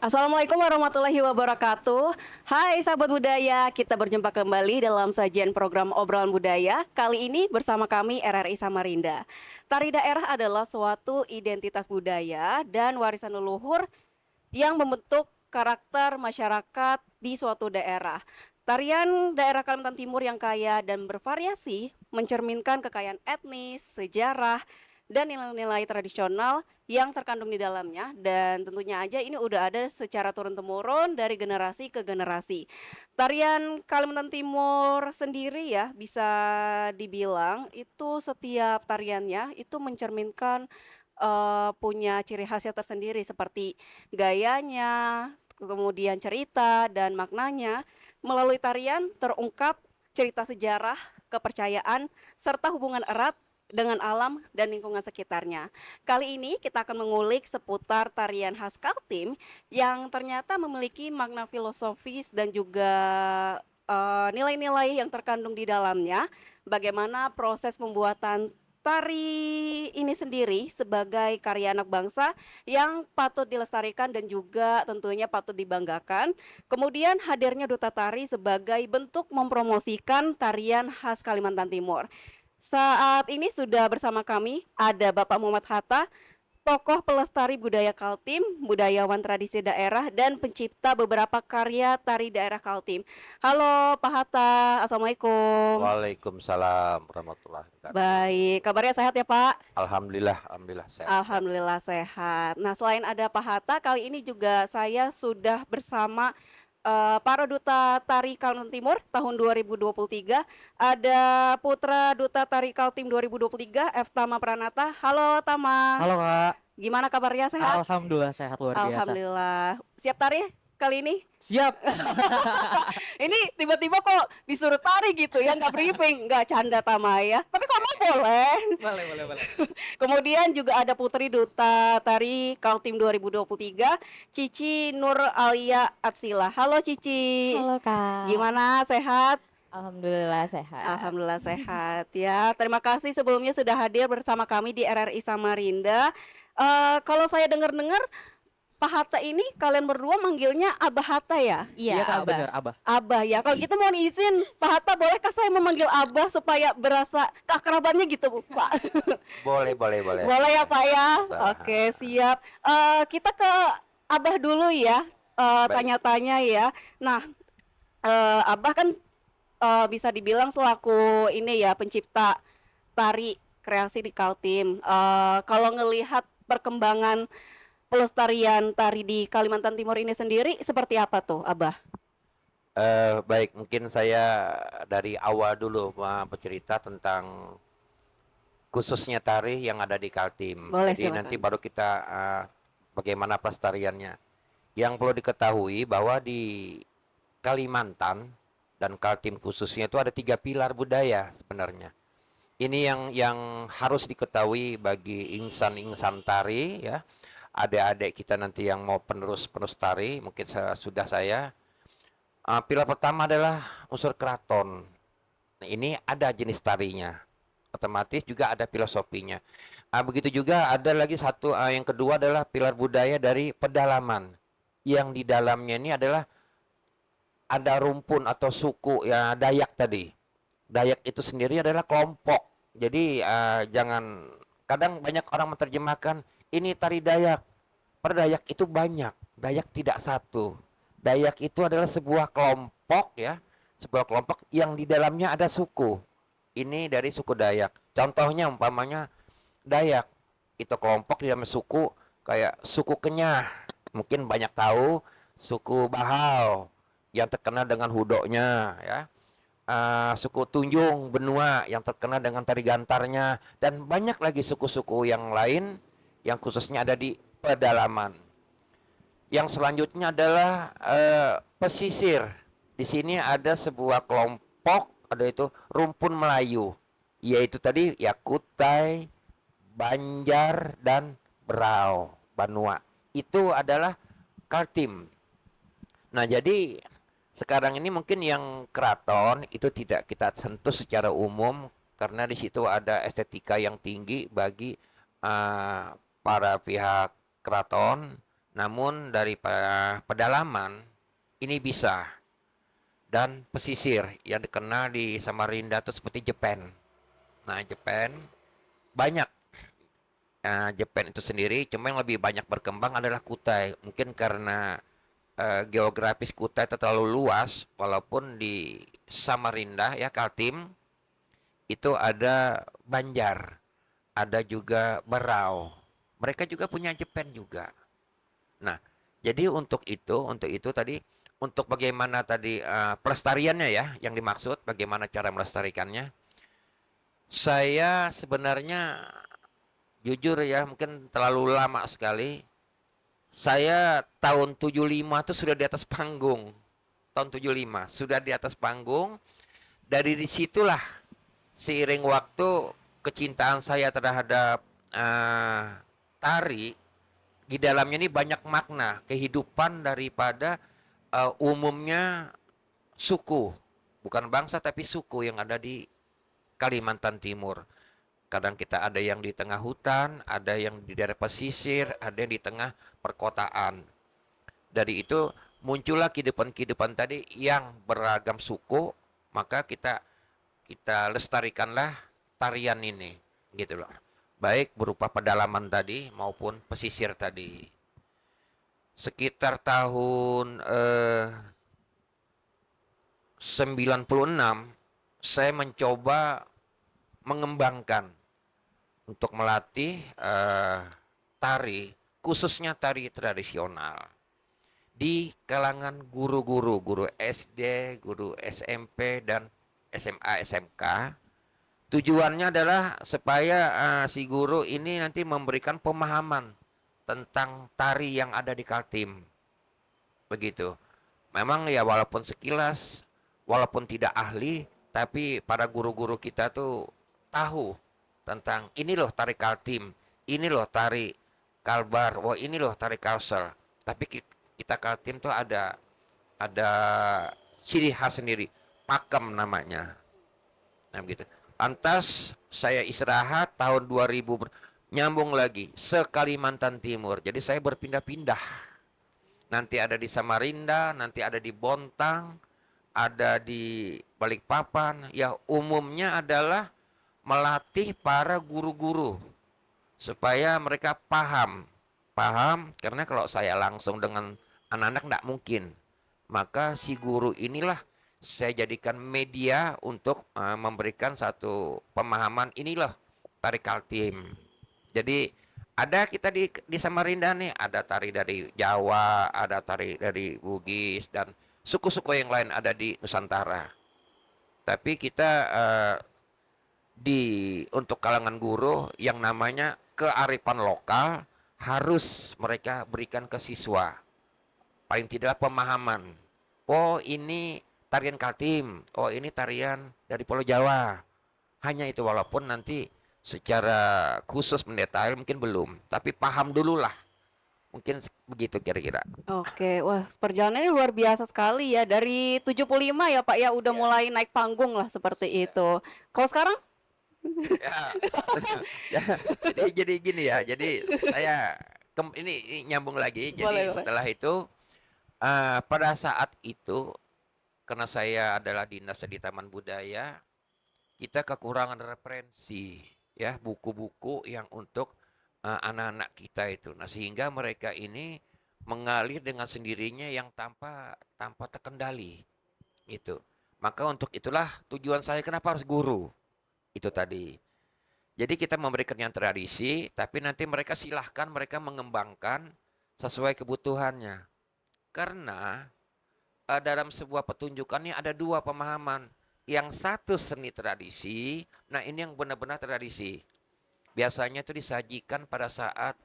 Assalamualaikum warahmatullahi wabarakatuh. Hai sahabat budaya, kita berjumpa kembali dalam sajian program obrolan budaya. Kali ini bersama kami RRI Samarinda. Tari daerah adalah suatu identitas budaya dan warisan leluhur yang membentuk karakter masyarakat di suatu daerah. Tarian daerah Kalimantan Timur yang kaya dan bervariasi mencerminkan kekayaan etnis, sejarah, dan nilai-nilai tradisional yang terkandung di dalamnya, dan tentunya aja ini udah ada secara turun-temurun dari generasi ke generasi. Tarian Kalimantan Timur sendiri ya bisa dibilang itu setiap tariannya itu mencerminkan punya ciri khasnya tersendiri seperti gayanya, kemudian cerita dan maknanya. Melalui tarian terungkap cerita sejarah, kepercayaan, serta hubungan erat dengan alam dan lingkungan sekitarnya. Kali ini kita akan mengulik seputar tarian khas Kaltim yang ternyata memiliki makna filosofis dan juga nilai-nilai yang terkandung di dalamnya. Bagaimana proses pembuatan tari ini sendiri sebagai karya anak bangsa yang patut dilestarikan dan juga tentunya patut dibanggakan. Kemudian hadirnya Duta Tari sebagai bentuk mempromosikan tarian khas Kalimantan Timur. Saat ini sudah bersama kami ada Bapak Muhammad Hatta, tokoh pelestari budaya Kaltim, budayawan tradisi daerah, dan pencipta beberapa karya tari daerah Kaltim. Halo Pak Hatta, Assalamualaikum. Waalaikumsalam warahmatullahi wabarakatuh. Baik, kabarnya sehat ya Pak? Alhamdulillah sehat, sehat. Alhamdulillah sehat. Nah, selain ada Pak Hatta, kali ini juga saya sudah bersama para Duta Tari Kalimantan Timur tahun 2023. Ada Putra Duta Tari Kaltim 2023, F. Tama Pranata. Halo Tama, Halo Kak, gimana kabarnya, sehat? Alhamdulillah sehat luar biasa. Alhamdulillah. Siap tari kali ini? Siap. Ini tiba-tiba kok disuruh tari gitu ya, nggak briefing, nggak canda Tama ya. Tapi kok mau boleh. Boleh. Kemudian juga ada Putri Duta Tari Kaltim 2023, Cici Nur Alia Atsila. Halo Cici. Halo Kak, Gimana, sehat? Alhamdulillah sehat. Alhamdulillah sehat ya. Terima kasih sebelumnya sudah hadir bersama kami di RRI Samarinda. Kalau saya dengar-dengar Pak Hatta ini kalian berdua manggilnya Abah Hatta ya? Iya, Kak, Abah. bener Abah. Abah ya. Kalau gitu mohon izin Pak Hatta, bolehkah saya memanggil Abah supaya berasa keakrabannya gitu Pak? Boleh. Boleh ya Pak ya? Bisa. Oke, siap. Kita ke Abah dulu ya, Baik. tanya-tanya ya. Nah, Abah kan bisa dibilang selaku ini ya pencipta tari kreasi di Kaltim. Kalau ngelihat perkembangan pelestarian tari di Kalimantan Timur ini sendiri seperti apa tuh, Abah? Baik, mungkin saya dari awal dulu bercerita tentang khususnya tari yang ada di Kaltim. Boleh, Jadi silakan. nanti baru kita bagaimana pelestariannya. Yang perlu diketahui bahwa di Kalimantan dan Kaltim khususnya itu ada 3 pilar budaya sebenarnya. Ini yang harus diketahui bagi insan-insan tari ya. Adik-adik kita nanti yang mau penerus tari, mungkin sudah saya. Pilar pertama adalah unsur keraton. Nah, ini ada jenis tarinya. Otomatis juga ada filosofinya. Begitu juga ada lagi satu, yang kedua adalah pilar budaya dari pedalaman. Yang di dalamnya ini adalah ada rumpun atau suku ya, Dayak tadi. Dayak itu sendiri adalah kelompok. Jadi jangan, kadang banyak orang menerjemahkan ini tari Dayak. Pada Dayak itu banyak. Dayak tidak satu. Dayak itu adalah sebuah kelompok ya, sebuah kelompok yang di dalamnya ada suku. Ini dari suku Dayak. Contohnya umpamanya Dayak itu kelompok di dalam suku kayak suku Kenyah. Mungkin banyak tahu suku Bahau yang terkenal dengan hudoknya ya. Suku Tunjung Benua yang terkenal dengan tari gantarnya, dan banyak lagi suku-suku yang lain yang khususnya ada di pedalaman. Yang selanjutnya adalah pesisir. Di sini ada sebuah kelompok, ada itu rumpun Melayu, yaitu tadi ya Kutai, Banjar, dan Berau, Banua. Itu adalah Kaltim. Nah, jadi sekarang ini mungkin yang keraton itu tidak kita sentuh secara umum karena di situ ada estetika yang tinggi bagi para pihak keraton. Namun dari pedalaman ini bisa, dan pesisir yang dikenal di Samarinda itu seperti Jepen. Nah, Jepen banyak. Jepen itu sendiri, cuma yang lebih banyak berkembang adalah Kutai. Mungkin karena geografis Kutai itu terlalu luas, walaupun di Samarinda ya Kaltim itu ada Banjar, ada juga Berau. Mereka juga punya Jepen juga. Nah, jadi untuk itu tadi, untuk bagaimana tadi pelestariannya ya, yang dimaksud bagaimana cara melestarikannya. Saya sebenarnya jujur ya, mungkin terlalu lama sekali. Saya tahun 75 tuh sudah di atas panggung. Tahun 75 sudah di atas panggung. Dari disitulah seiring waktu kecintaan saya terhadap tari. Di dalamnya ini banyak makna kehidupan daripada umumnya suku, bukan bangsa tapi suku yang ada di Kalimantan Timur. Kadang kita ada yang di tengah hutan, ada yang di daerah pesisir, ada yang di tengah perkotaan. Dari itu muncullah kehidupan-kehidupan tadi yang beragam suku, maka kita lestarikanlah tarian ini, gitu loh. Baik berupa pedalaman tadi maupun pesisir tadi. Sekitar tahun 96 saya mencoba mengembangkan untuk melatih tari, khususnya tari tradisional di kalangan guru SD, guru SMP dan SMA, SMK. Tujuannya adalah supaya si guru ini nanti memberikan pemahaman tentang tari yang ada di Kaltim. Begitu. Memang ya walaupun sekilas, walaupun tidak ahli, tapi para guru-guru kita tuh tahu tentang ini loh tari Kaltim, ini loh tari Kalbar, wah ini loh tari Kalsel. Tapi kita Kaltim tuh ada ciri khas sendiri, pakem namanya. Nah begitu. Lantas saya istirahat tahun 2000 nyambung lagi se Kalimantan Timur. Jadi saya berpindah-pindah. Nanti ada di Samarinda, nanti ada di Bontang, ada di Balikpapan. Ya umumnya adalah melatih para guru-guru supaya mereka paham. Paham karena kalau saya langsung dengan anak-anak tidak mungkin. Maka si guru inilah saya jadikan media untuk memberikan satu pemahaman inilah tari Kaltim. Jadi ada kita di Samarinda nih, ada tari dari Jawa, ada tari dari Bugis dan suku-suku yang lain ada di Nusantara. Tapi kita untuk kalangan guru yang namanya kearifan lokal harus mereka berikan ke siswa. Paling tidak pemahaman. Oh ini tarian Kaltim, oh ini tarian dari Pulau Jawa. Hanya itu, walaupun nanti secara khusus mendetail mungkin belum, tapi paham dulu lah. Mungkin begitu kira-kira. Oke, wah perjalanannya luar biasa sekali ya. Dari 75 ya Pak ya udah mulai naik panggung lah seperti itu. Kalau sekarang? Ya, ya, jadi gini ya. Jadi saya ini nyambung lagi. Jadi Boleh, boleh. setelah itu pada saat itu karena saya adalah dinas di Taman Budaya, kita kekurangan referensi ya, buku-buku yang untuk anak-anak kita itu. Nah, sehingga mereka ini mengalir dengan sendirinya yang tanpa terkendali itu. Maka untuk itulah tujuan saya kenapa harus guru. Itu tadi. Jadi kita memberikan yang tradisi, tapi nanti mereka silahkan mereka mengembangkan sesuai kebutuhannya. Karena dalam sebuah pertunjukan ini ada dua pemahaman. Yang satu seni tradisi, nah ini yang benar-benar tradisi. Biasanya itu disajikan pada saat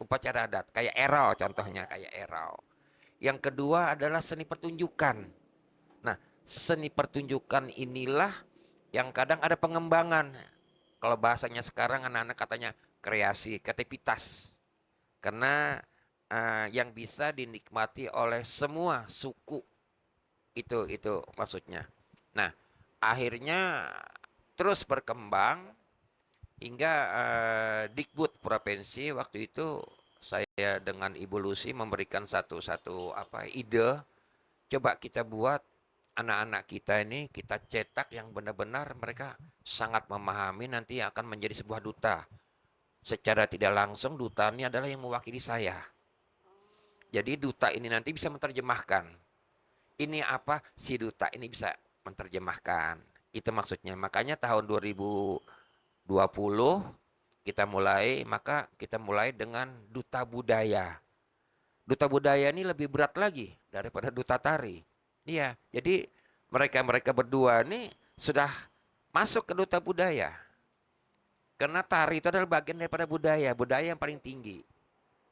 upacara adat, kayak erau contohnya, kayak erau. Yang kedua adalah seni pertunjukan. Nah, seni pertunjukan inilah yang kadang ada pengembangan. Kalau bahasanya sekarang anak-anak katanya kreasi, kreativitas. Karena yang bisa dinikmati oleh semua suku. Itu maksudnya. Nah, akhirnya terus berkembang hingga Dikbud provinsi waktu itu saya ya dengan Ibu Lucy memberikan satu ide, coba kita buat anak-anak kita ini kita cetak yang benar-benar mereka sangat memahami nanti akan menjadi sebuah duta. Secara tidak langsung duta ini adalah yang mewakili saya. Jadi duta ini nanti bisa menerjemahkan. Ini apa? Si duta ini bisa menerjemahkan. Itu maksudnya. Makanya tahun 2020 kita mulai dengan duta budaya. Duta budaya ini lebih berat lagi daripada duta tari. Iya, jadi mereka berdua ini sudah masuk ke duta budaya. Karena tari itu adalah bagian daripada budaya yang paling tinggi.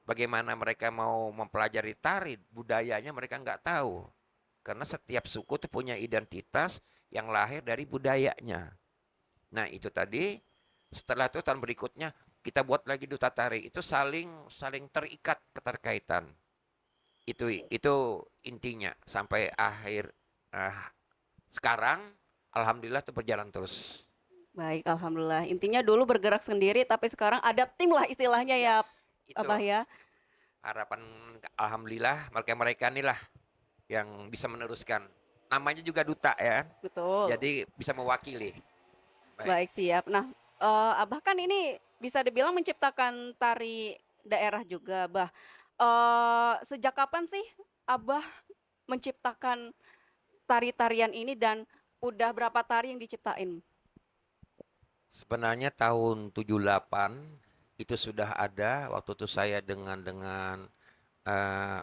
Bagaimana mereka mau mempelajari tari, budayanya mereka nggak tahu. Karena setiap suku itu punya identitas yang lahir dari budayanya. Nah itu tadi, setelah itu tahun berikutnya kita buat lagi duta tari. Itu saling terikat keterkaitan. Itu intinya sampai akhir sekarang alhamdulillah itu berjalan terus. Baik, alhamdulillah. Intinya dulu bergerak sendiri, tapi sekarang ada tim lah istilahnya ya, Itu Abah ya. harapan alhamdulillah mereka inilah yang bisa meneruskan. Namanya juga duta ya. Betul. Jadi bisa mewakili. Baik, siap. Nah, Abah kan ini bisa dibilang menciptakan tari daerah juga, Abah. Sejak kapan sih Abah menciptakan tari-tarian ini dan udah berapa tari yang diciptain? Sebenarnya tahun 78 itu sudah ada waktu itu saya dengan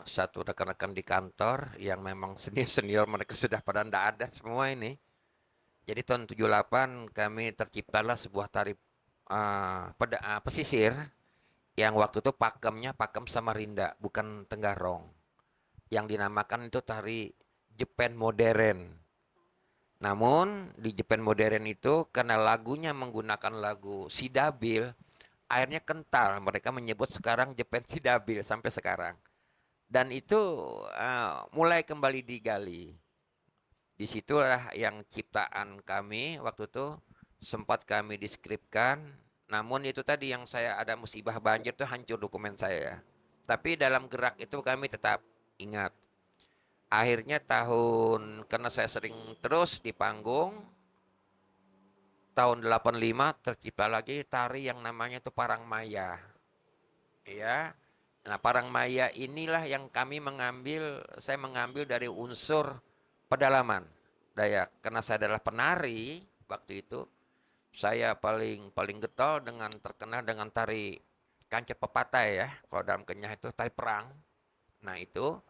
satu rekan-rekan di kantor yang memang senior mereka sudah pada ndak ada semua ini. Jadi tahun 78 kami terciptalah sebuah tari pesisir yang waktu itu pakemnya pakem Samarinda bukan Tenggarong. Yang dinamakan itu tari Jepen modern. Namun di Jepen modern itu karena lagunya menggunakan lagu Sidabil, akhirnya kental. Mereka menyebut sekarang Jepen Sidabil sampai sekarang. Dan itu mulai kembali digali. Disitulah yang ciptaan kami waktu itu sempat kami deskripsikan. Namun itu tadi yang saya ada musibah banjir itu hancur dokumen saya. Tapi dalam gerak itu kami tetap ingat. Akhirnya karena saya sering terus di panggung, tahun 85 tercipta lagi tari yang namanya itu Parang Maya. Ya. Nah, Parang Maya inilah yang saya mengambil dari unsur pedalaman Dayak. Karena saya adalah penari waktu itu, saya paling getol terkenal dengan tari kancet pepatai ya. Kalau dalam Kenyah itu tari perang. Nah, itu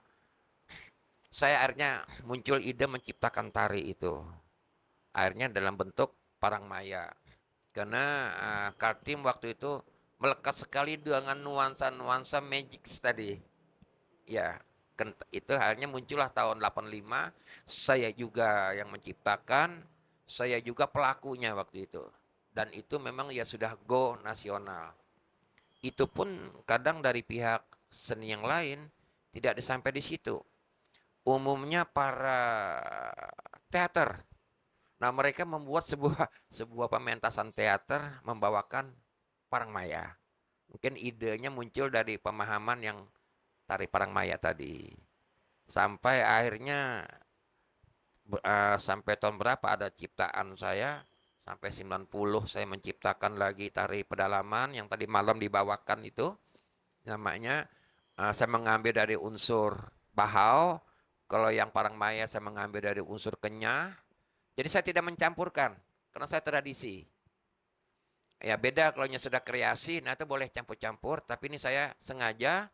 saya akhirnya muncul ide menciptakan tari itu. Akhirnya dalam bentuk Parang Maya. Karena Kaltim waktu itu melekat sekali dengan nuansa-nuansa magic tadi. Ya, itu akhirnya muncullah tahun 85. Saya juga yang menciptakan, saya juga pelakunya waktu itu. Dan itu memang ya sudah go nasional. Itu pun kadang dari pihak seni yang lain tidak sampai di situ. Umumnya para teater. Nah, mereka membuat sebuah pementasan teater membawakan Parang Maya. Mungkin idenya muncul dari pemahaman yang tari Parang Maya tadi. Sampai akhirnya sampai tahun berapa ada ciptaan saya, sampai 90 saya menciptakan lagi tari pedalaman yang tadi malam dibawakan itu. Namanya saya mengambil dari unsur Bahau. Kalau yang Parang Maya saya mengambil dari unsur Kenyah. Jadi saya tidak mencampurkan karena saya tradisi. Ya beda kalau sudah kreasi, nah itu boleh campur-campur. Tapi ini saya sengaja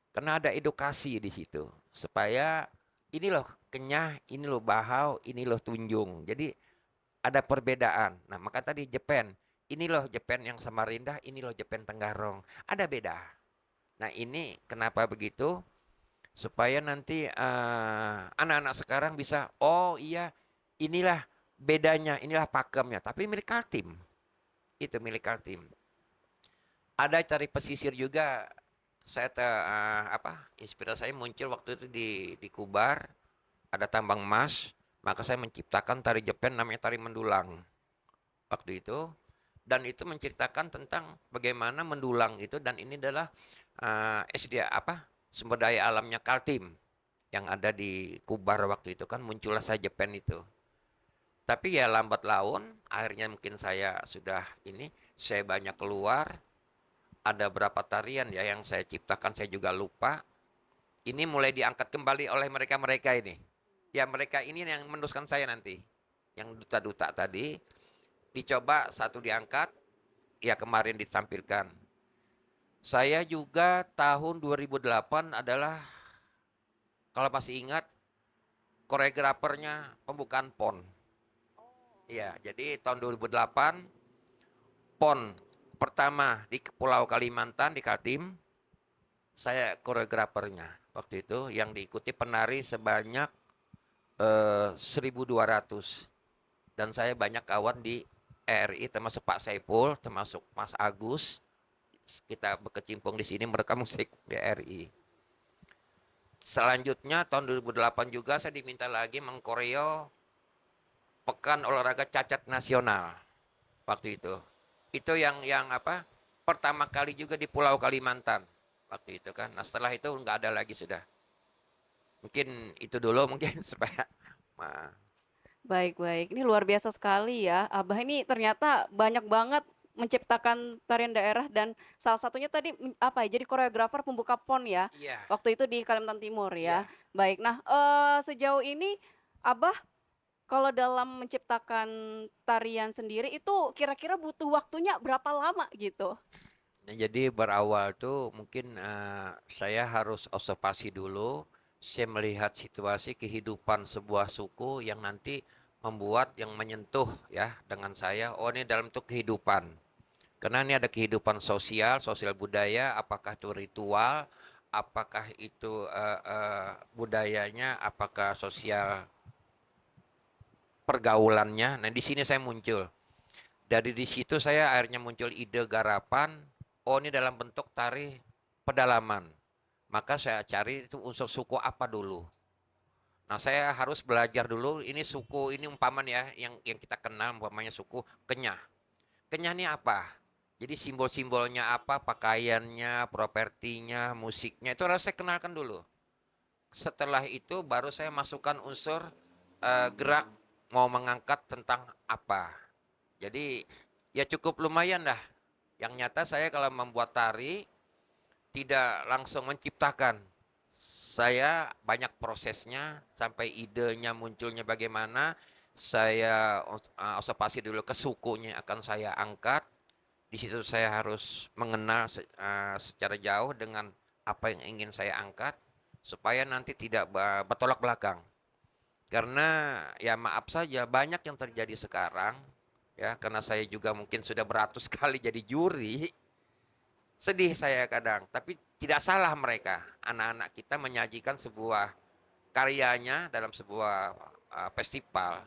karena ada edukasi di situ. Supaya ini loh Kenyah, ini loh Bahau, ini loh Tunjung. Jadi ada perbedaan. Nah maka tadi Jepen, ini loh Jepen yang Samarinda, ini loh Jepen Tenggarong. Ada beda. Nah ini kenapa begitu? Supaya nanti anak-anak sekarang bisa, oh iya inilah bedanya, inilah pakemnya. Tapi milik Kaltim. Itu milik Kaltim. Ada tari pesisir juga. Saya inspirasi saya muncul waktu itu di Kubar. Ada tambang emas. Maka saya menciptakan tari Jepen namanya tari mendulang. Waktu itu. Dan itu menceritakan tentang bagaimana mendulang itu. Dan ini adalah sumber daya alamnya Kaltim yang ada di Kubar waktu itu kan muncullah saya Jepen itu. Tapi ya lambat laun, akhirnya mungkin saya sudah saya banyak keluar, ada berapa tarian ya yang saya ciptakan saya juga lupa. Ini mulai diangkat kembali oleh mereka-mereka ini. Ya mereka ini yang meneruskan saya nanti. Yang duta-duta tadi, dicoba satu diangkat, ya kemarin ditampilkan. Saya juga tahun 2008 adalah, kalau masih ingat, koreografernya pembukaan PON. Ya, jadi tahun 2008 PON pertama di Pulau Kalimantan di Kaltim, saya koreografernya waktu itu yang diikuti penari sebanyak 1.200 dan saya banyak kawan di RI termasuk Pak Saipul, termasuk Mas Agus. Kita berkecimpung di sini mereka musik di RI. Selanjutnya tahun 2008 juga saya diminta lagi mengkoreo Pekan Olahraga Cacat Nasional waktu itu. Itu yang pertama kali juga di Pulau Kalimantan waktu itu kan. Nah setelah itu nggak ada lagi sudah. Mungkin itu dulu mungkin supaya. Baik. Ini luar biasa sekali ya. Abah ini ternyata banyak banget menciptakan tarian daerah dan salah satunya tadi jadi koreografer pembuka PON ya. Iya. Waktu itu di Kalimantan Timur ya. Iya. Baik. Nah, sejauh ini Abah kalau dalam menciptakan tarian sendiri itu kira-kira butuh waktunya berapa lama gitu? Nah, jadi berawal tuh mungkin saya harus observasi dulu. Saya melihat situasi kehidupan sebuah suku yang nanti membuat yang menyentuh ya dengan saya. Oh ini dalam bentuk kehidupan. Karena ini ada kehidupan sosial budaya. Apakah itu ritual? Apakah itu budayanya? Apakah sosial pergaulannya? Nah di sini saya muncul. Dari di situ saya akhirnya muncul ide garapan. Oh ini dalam bentuk tari pedalaman. Maka saya cari itu unsur suku apa dulu. Nah saya harus belajar dulu ini suku ini umpaman ya yang kita kenal umpamanya suku Kenyah. Kenyah ini apa? Jadi simbol-simbolnya apa, pakaiannya, propertinya, musiknya itu harus saya kenalkan dulu. Setelah itu baru saya masukkan unsur gerak mau mengangkat tentang apa. Jadi ya cukup lumayan dah. Yang nyata saya kalau membuat tari tidak langsung menciptakan. Saya banyak prosesnya sampai idenya munculnya bagaimana. Saya observasi dulu ke sukunya akan saya angkat. Di situ saya harus mengenal secara jauh dengan apa yang ingin saya angkat supaya nanti tidak bertolak belakang. Karena ya maaf saja banyak yang terjadi sekarang ya karena saya juga mungkin sudah beratus kali jadi juri. Sedih saya kadang, tapi tidak salah mereka. Anak-anak kita menyajikan sebuah karyanya dalam sebuah festival.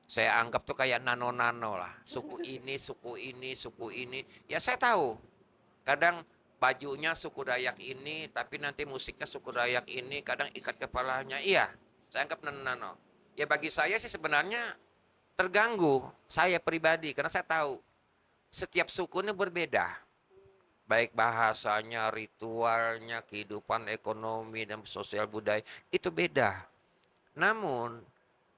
Saya anggap tuh kayak nano-nano lah. Suku ini, suku ini, suku ini. Ya saya tahu. Kadang bajunya suku Dayak ini, tapi nanti musiknya suku Dayak ini. Kadang ikat kepalanya. Iya, saya anggap nano-nano. Ya bagi saya sih sebenarnya terganggu. Saya pribadi, karena saya tahu. Setiap suku ini berbeda. Baik bahasanya, ritualnya, kehidupan ekonomi dan sosial budaya itu beda. Namun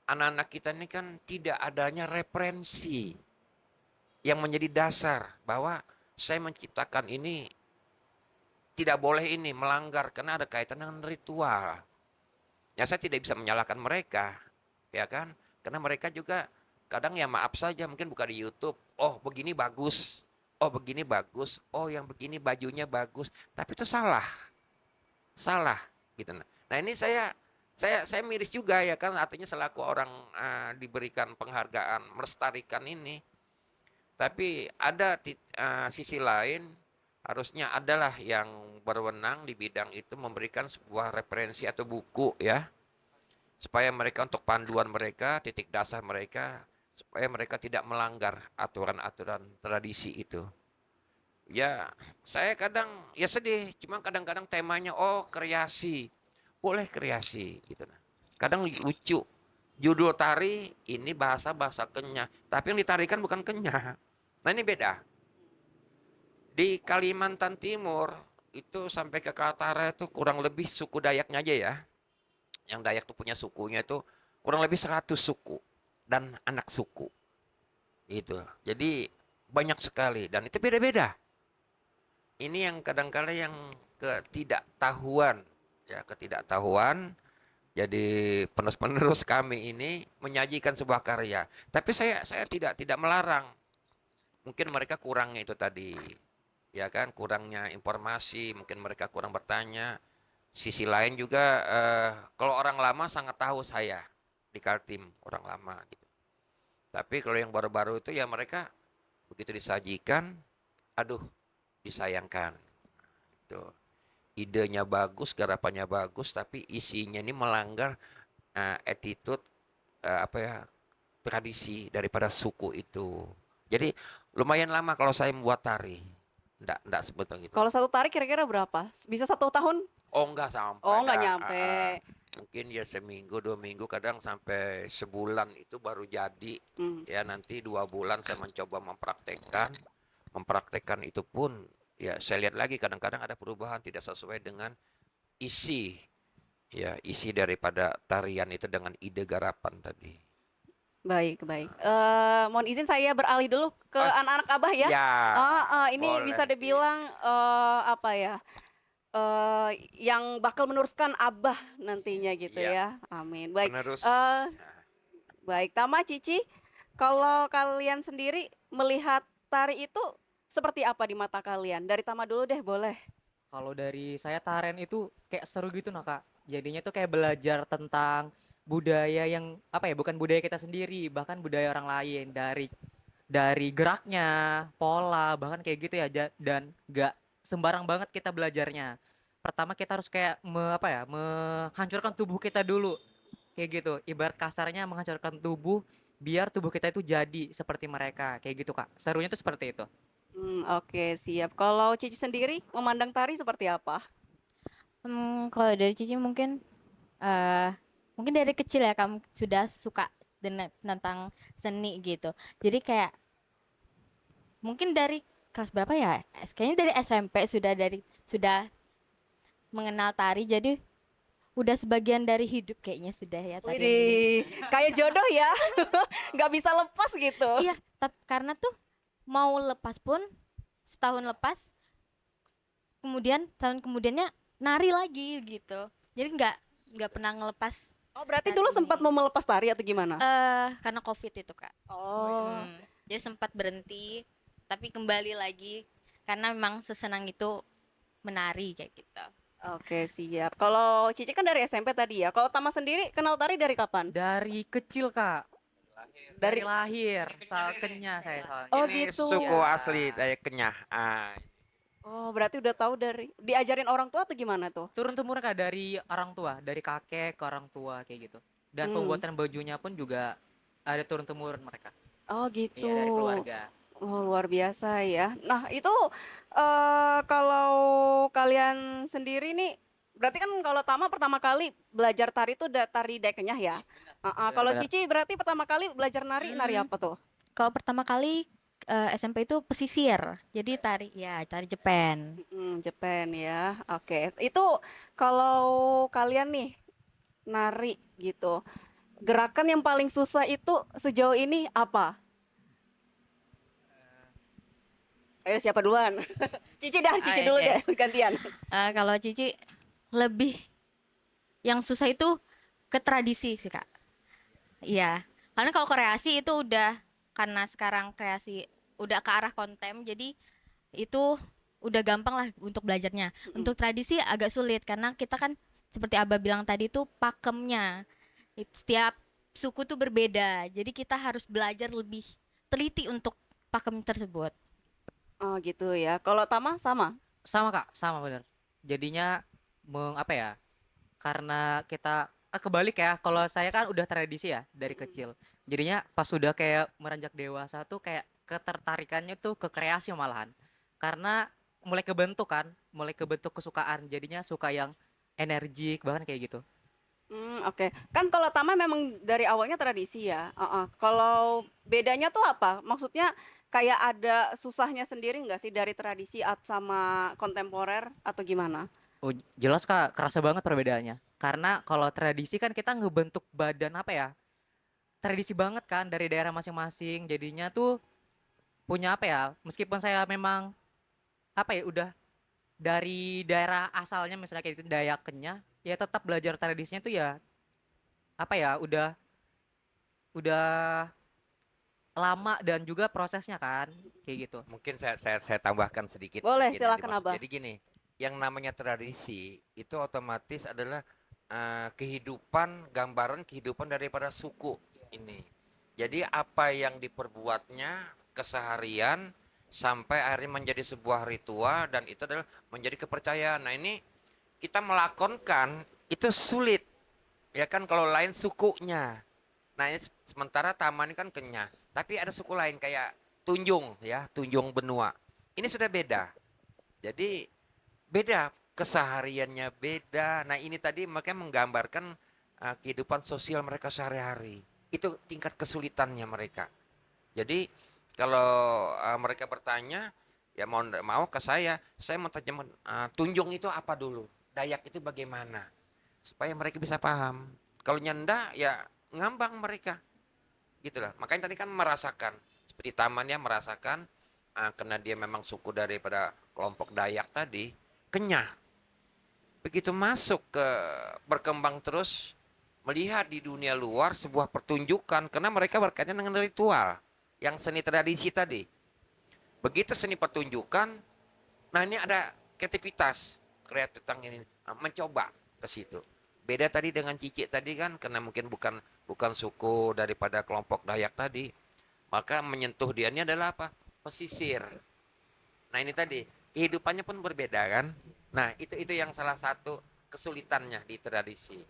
anak-anak kita ini kan tidak adanya referensi yang menjadi dasar bahwa saya menciptakan ini tidak boleh ini melanggar karena ada kaitan dengan ritual. Ya saya tidak bisa menyalahkan mereka, ya kan? Karena mereka juga kadang ya maaf saja mungkin buka di YouTube, oh begini bagus. Oh begini bagus, oh yang begini bajunya bagus, tapi itu salah gitu. Nah ini saya miris juga ya kan, artinya selaku orang diberikan penghargaan melestarikan ini, tapi ada sisi lain harusnya adalah yang berwenang di bidang itu memberikan sebuah referensi atau buku ya, supaya mereka untuk panduan mereka, titik dasar mereka. Supaya mereka tidak melanggar aturan-aturan tradisi itu. Ya, saya kadang ya sedih, cuma kadang-kadang temanya kreasi. Boleh kreasi gitu. Kadang lucu. Judul tari ini bahasa Kenyah, tapi yang ditarikan bukan Kenyah. Nah, ini beda. Di Kalimantan Timur itu sampai ke Kaltara itu kurang lebih suku Dayaknya aja ya. Yang Dayak tuh punya sukunya itu kurang lebih 100 suku dan anak suku. Gitu. Jadi banyak sekali dan itu beda-beda. Ini yang kadang-kala yang ketidaktahuan, ya ketidaktahuan. Jadi penerus-penerus kami ini menyajikan sebuah karya. Tapi saya tidak melarang. Mungkin mereka kurangnya itu tadi, ya kan, kurangnya informasi, mungkin mereka kurang bertanya. Sisi lain juga kalau orang lama sangat tahu saya di Kaltim, orang lama gitu. Tapi kalau yang baru-baru itu ya mereka begitu disajikan, aduh, disayangkan. Tuh. Idenya bagus, garapannya bagus, tapi isinya ini melanggar attitude apa ya, tradisi daripada suku itu. Jadi lumayan lama kalau saya membuat tari. Enggak sebetulnya gitu. Kalau satu tari kira-kira berapa? Bisa 1 tahun? Oh enggak sampai. Oh, nggak dah. nyampe. Mungkin ya seminggu, 2 minggu, kadang sampai sebulan itu baru jadi. Ya nanti 2 bulan saya mencoba mempraktekkan itu pun ya saya lihat lagi kadang-kadang ada perubahan tidak sesuai dengan isi, ya isi daripada tarian itu dengan ide garapan tadi. Baik, baik. Mohon izin saya beralih dulu ke anak-anak Abah ya. Ya, Ini boleh. bisa dibilang apa ya? Yang bakal meneruskan Abah nantinya gitu Ya. ya. Amin. Baik. Penerus. Baik, Tama, Cici, kalau kalian sendiri melihat tari itu seperti apa di mata kalian? Dari Tama dulu deh, boleh. Kalau dari saya tarian itu kayak seru gitu nah Kak. Jadinya tuh kayak belajar tentang budaya yang apa ya, bukan budaya kita sendiri, bahkan budaya orang lain dari geraknya, pola, bahkan kayak gitu ya dan gak sembarang banget kita belajarnya. Pertama kita harus kayak menghancurkan tubuh kita dulu. Kayak gitu. Ibarat kasarnya menghancurkan tubuh biar tubuh kita itu jadi seperti mereka. Kayak gitu, Kak. Serunya tuh seperti itu. Oke, siap. Kalau Cici sendiri memandang tari seperti apa? Kalau dari Cici mungkin eh mungkin dari kecil ya kamu sudah suka tentang seni gitu. Jadi kayak mungkin dari kelas berapa ya? Kayaknya dari SMP sudah mengenal tari. Jadi udah sebagian dari hidup kayaknya sudah ya tari. Widih, kayak jodoh ya, nggak bisa lepas gitu. Iya, tapi karena tuh mau lepas pun setahun lepas, kemudian tahun kemudiannya nari lagi gitu. Jadi nggak pernah ngelepas. Oh, berarti Tari dulu ini. sempat mau melepas tari atau gimana? Karena COVID itu Kak. Oh, Jadi sempat berhenti, tapi kembali lagi karena memang sesenang itu menari kayak gitu. oke, siap. Kalau Cici kan dari SMP tadi ya. Kalau Tama sendiri kenal tari dari kapan? Dari kecil, Kak. Dari Dari lahir, Salkennya saya soalnya. Oh, Ini gitu. suku Iya. asli Dayak Kenyah. Oh, berarti udah tahu dari diajarin orang tua atau gimana tuh? Turun temurun Kak dari orang tua, dari kakek ke orang tua kayak gitu. Dan pembuatan bajunya pun juga ada turun temurun mereka. Oh, gitu. Iya, dari keluarga. Oh, luar biasa ya. Nah, itu kalau kalian sendiri nih, berarti kan kalau Tama pertama kali belajar tari itu tari Dayak Kenyah ya. Kalau Benar. Cici berarti pertama kali belajar nari apa tuh? Kalau pertama kali SMP itu pesisir. Jadi tari Jepang. Jepang ya. Oke. Itu kalau kalian nih nari gitu, gerakan yang paling susah itu sejauh ini apa? Ayo siapa duluan? Cici dulu Oke. deh, gantian. Kalau Cici lebih yang susah itu ke tradisi sih Kak. Iya. Karena kalau kreasi itu udah karena sekarang kreasi udah ke arah kontem, jadi itu udah gampang lah untuk belajarnya. Untuk tradisi agak sulit karena kita kan seperti Abah bilang tadi tuh pakemnya. Setiap suku tuh berbeda. Jadi kita harus belajar lebih teliti untuk pakem tersebut. Oh gitu ya. Kalau Tama sama? Sama Kak, sama bener. Jadinya karena kita kebalik ya. Kalau saya kan udah tradisi ya dari kecil. Jadinya pas sudah kayak meranjak dewasa tuh kayak ketertarikannya tuh ke kreasi malahan. Karena mulai kebentuk kesukaan. Jadinya suka yang energik bahkan kayak gitu. Oke. Kan kalau Tama memang dari awalnya tradisi ya. Kalau bedanya tuh apa? Maksudnya kayak ada susahnya sendiri nggak sih dari tradisi sama kontemporer atau gimana? Oh, jelas Kak, kerasa banget perbedaannya. Karena kalau tradisi kan kita ngebentuk badan apa ya? Tradisi banget kan dari daerah masing-masing. Jadinya tuh punya apa ya? Meskipun saya memang apa ya udah dari daerah asalnya misalnya kayak itu Dayak Kenyah, ya tetap belajar tradisinya tuh ya apa ya? Udah lama dan juga prosesnya kan kayak gitu. Mungkin saya tambahkan sedikit Boleh, mungkin yang silakan dimaksud. Abah. Jadi gini, yang namanya tradisi itu otomatis adalah kehidupan, gambaran kehidupan daripada suku ini. Jadi apa yang diperbuatnya keseharian sampai akhirnya menjadi sebuah ritual dan itu adalah menjadi kepercayaan. Nah ini kita melakonkan itu sulit, ya kan kalau lain sukunya. Nah ini sementara taman ini kan Kenyah, tapi ada suku lain kayak Tunjung ya, Tunjung Benua. Ini sudah beda. Jadi beda kesehariannya beda. Nah ini tadi makanya menggambarkan kehidupan sosial mereka sehari-hari. Itu tingkat kesulitannya mereka. Jadi kalau mereka bertanya, ya mau nggak mau ke saya mau tanya Tunjung itu apa dulu, Dayak itu bagaimana, supaya mereka bisa paham. Kalau nyenda ya ngambang mereka, gitulah. Makanya tadi kan merasakan, seperti tamannya merasakan, karena dia memang suku daripada kelompok Dayak tadi, Kenyah. Begitu masuk ke berkembang terus melihat di dunia luar sebuah pertunjukan karena mereka berkaitan dengan ritual yang seni tradisi tadi. Begitu seni pertunjukan, nah ini ada kreativitas tentang ini mencoba ke situ. Beda tadi dengan Cici tadi kan karena mungkin bukan bukan suku daripada kelompok Dayak tadi, maka menyentuh dia ini adalah apa? Pesisir. Nah ini tadi kehidupannya pun berbeda kan. Nah itu yang salah satu kesulitannya di tradisi.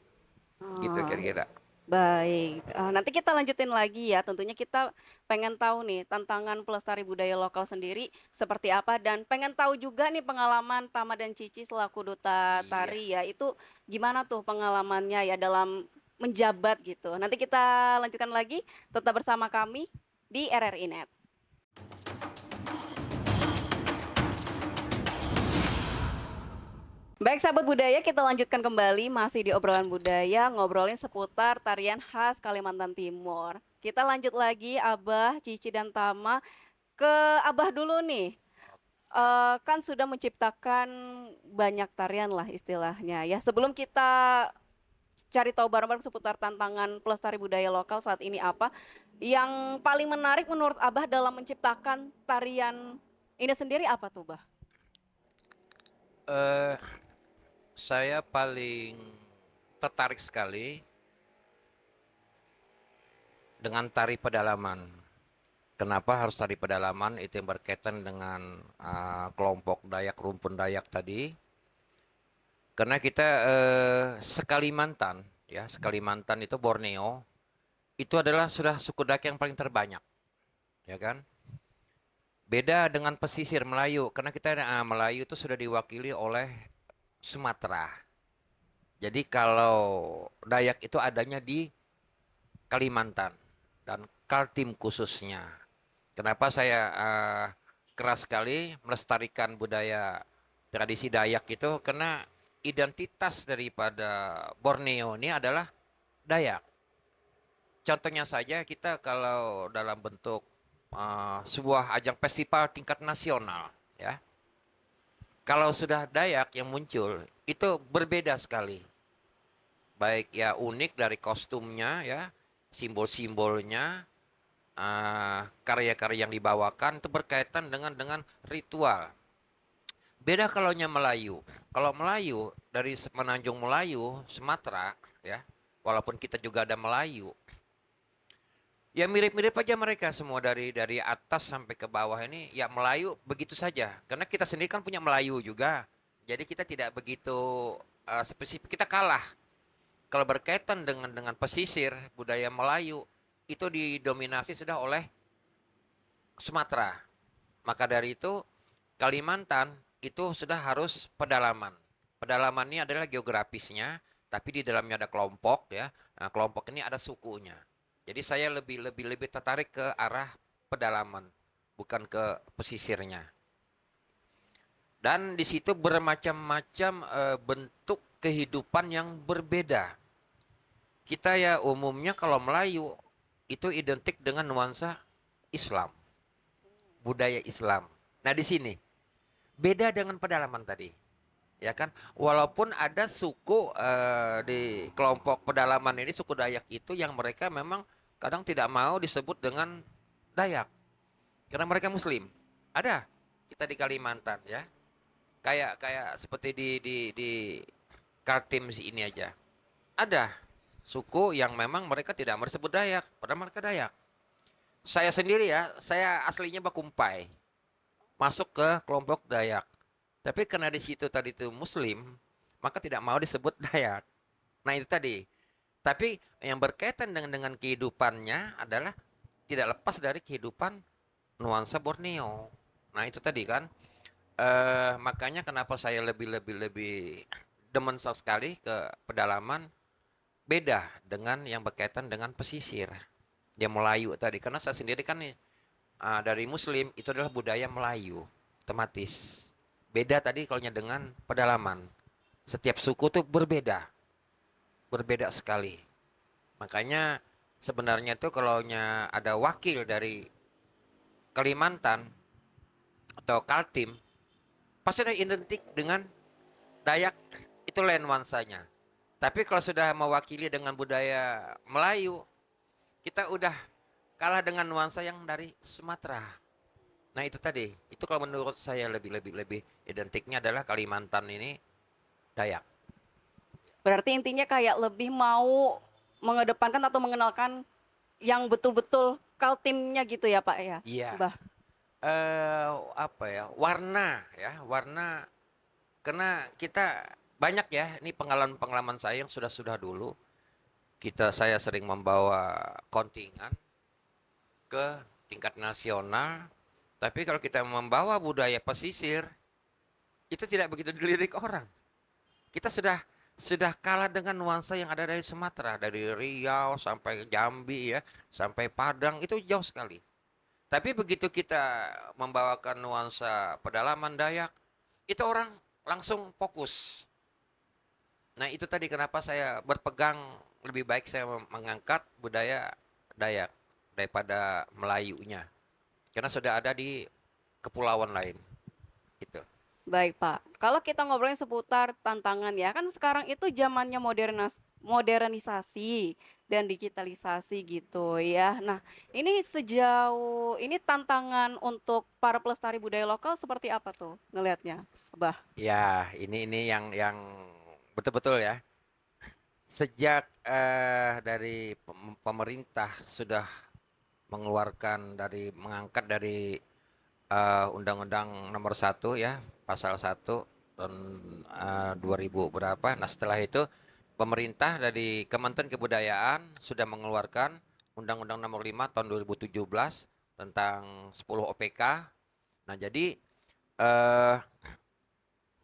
Gitu Oh, kira-kira. baik. Nanti kita lanjutin lagi ya. Tentunya kita pengen tahu nih tantangan pelestari budaya lokal sendiri seperti apa dan pengen tahu juga nih pengalaman Tama dan Cici selaku duta Iya. tari ya. Itu gimana tuh pengalamannya ya dalam menjabat gitu. Nanti kita lanjutkan lagi. Tetap bersama kami di RRI Net. Baik sahabat budaya, kita lanjutkan kembali masih di obrolan budaya, ngobrolin seputar tarian khas Kalimantan Timur. Kita lanjut lagi Abah, Cici dan Tama ke Abah dulu nih. Kan sudah menciptakan banyak tarian lah istilahnya ya. Sebelum kita cari tahu bareng-bareng seputar tantangan pelestari budaya lokal saat ini apa, yang paling menarik menurut Abah dalam menciptakan tarian ini sendiri apa tuh, Bah? Eh, saya paling tertarik sekali dengan tari pedalaman. Kenapa harus tari pedalaman? Itu yang berkaitan dengan kelompok Dayak, rumpun Dayak tadi. Karena kita Sekalimantan, ya Sekalimantan itu Borneo, itu adalah sudah suku Dayak yang paling terbanyak, ya kan? Beda dengan pesisir Melayu, karena kita Melayu itu sudah diwakili oleh Sumatera. Jadi kalau Dayak itu adanya di Kalimantan dan Kaltim khususnya. Kenapa saya keras sekali melestarikan budaya tradisi Dayak itu karena identitas daripada Borneo ini adalah Dayak. Contohnya saja kita kalau dalam bentuk sebuah ajang festival tingkat nasional, ya. Kalau sudah Dayak yang muncul itu berbeda sekali. Baik ya unik dari kostumnya ya, simbol-simbolnya, karya-karya yang dibawakan itu berkaitan dengan ritual. Beda kalau Melayu. Kalau Melayu dari Semenanjung Melayu, Sumatera, ya, walaupun kita juga ada Melayu, ya mirip-mirip aja mereka semua dari atas sampai ke bawah ini ya Melayu begitu saja. Karena kita sendiri kan punya Melayu juga. Jadi kita tidak begitu spesifik. Kita kalah. Kalau berkaitan dengan pesisir budaya Melayu itu didominasi sudah oleh Sumatera. Maka dari itu Kalimantan itu sudah harus pedalaman. Pedalaman ini adalah geografisnya, tapi di dalamnya ada kelompok ya. Nah, kelompok ini ada sukunya. Jadi saya lebih tertarik ke arah pedalaman. bukan ke pesisirnya. Dan di situ bermacam-macam bentuk kehidupan yang berbeda. Kita ya umumnya kalau Melayu itu identik dengan nuansa Islam, budaya Islam. Nah di sini beda dengan pedalaman tadi, ya kan? Walaupun ada suku di kelompok pedalaman ini, suku Dayak itu yang mereka memang kadang tidak mau disebut dengan Dayak karena mereka Muslim. Ada kita di Kalimantan ya, kayak seperti di Kaltim ini aja. Ada suku yang memang mereka tidak mau disebut Dayak, padahal mereka Dayak. Saya sendiri ya, saya aslinya Bakumpai, masuk ke kelompok Dayak. Tapi karena di situ tadi itu Muslim, maka tidak mau disebut Dayak. Nah itu tadi. Tapi yang berkaitan dengan kehidupannya adalah tidak lepas dari kehidupan nuansa Borneo. Nah itu tadi kan. Makanya kenapa saya lebih demen sekali ke pedalaman, beda dengan yang berkaitan dengan pesisir, yang Melayu tadi. Karena saya sendiri kan dari Muslim itu adalah budaya Melayu, otomatis. Beda tadi kalau dengan pedalaman. Setiap suku tuh berbeda, berbeda sekali. Makanya sebenarnya tuh kalau ada wakil dari Kalimantan atau Kaltim, pasti ada identik dengan Dayak, itu lain nuansanya. Tapi kalau sudah mewakili dengan budaya Melayu, kita udah kalah dengan nuansa yang dari Sumatera. Nah itu tadi, itu kalau menurut saya lebih identiknya adalah Kalimantan ini Dayak. Berarti intinya kayak lebih mau mengedepankan atau mengenalkan yang betul-betul Kaltimnya gitu ya Pak ya, Iya. Mbah. Apa ya? Warna karena kita banyak ya, ini pengalaman saya yang sudah dulu. Saya sering membawa kontingen ke tingkat nasional, tapi kalau kita membawa budaya pesisir, itu tidak begitu dilirik orang. Kita sudah kalah dengan nuansa yang ada dari Sumatera, dari Riau sampai Jambi ya, sampai Padang, itu jauh sekali. Tapi begitu kita membawakan nuansa pedalaman Dayak, itu orang langsung fokus. Nah itu tadi kenapa saya berpegang lebih baik saya mengangkat budaya Dayak daripada Melayunya. Karena sudah ada di kepulauan lain. Gitu. Baik Pak, kalau kita ngobrolin seputar tantangan ya, kan sekarang itu zamannya modernisasi dan digitalisasi gitu ya. Nah, ini sejauh ini tantangan untuk para pelestari budaya lokal seperti apa tuh ngelihatnya, Bah? Ya, ini yang betul-betul ya. Sejak dari pemerintah sudah mengangkat dari Undang-Undang Nomor 1 ya, Pasal 1 tahun 2000 berapa. Nah, setelah itu pemerintah dari Kementerian Kebudayaan sudah mengeluarkan Undang-Undang Nomor 5 tahun 2017 tentang 10 OPK. Nah, jadi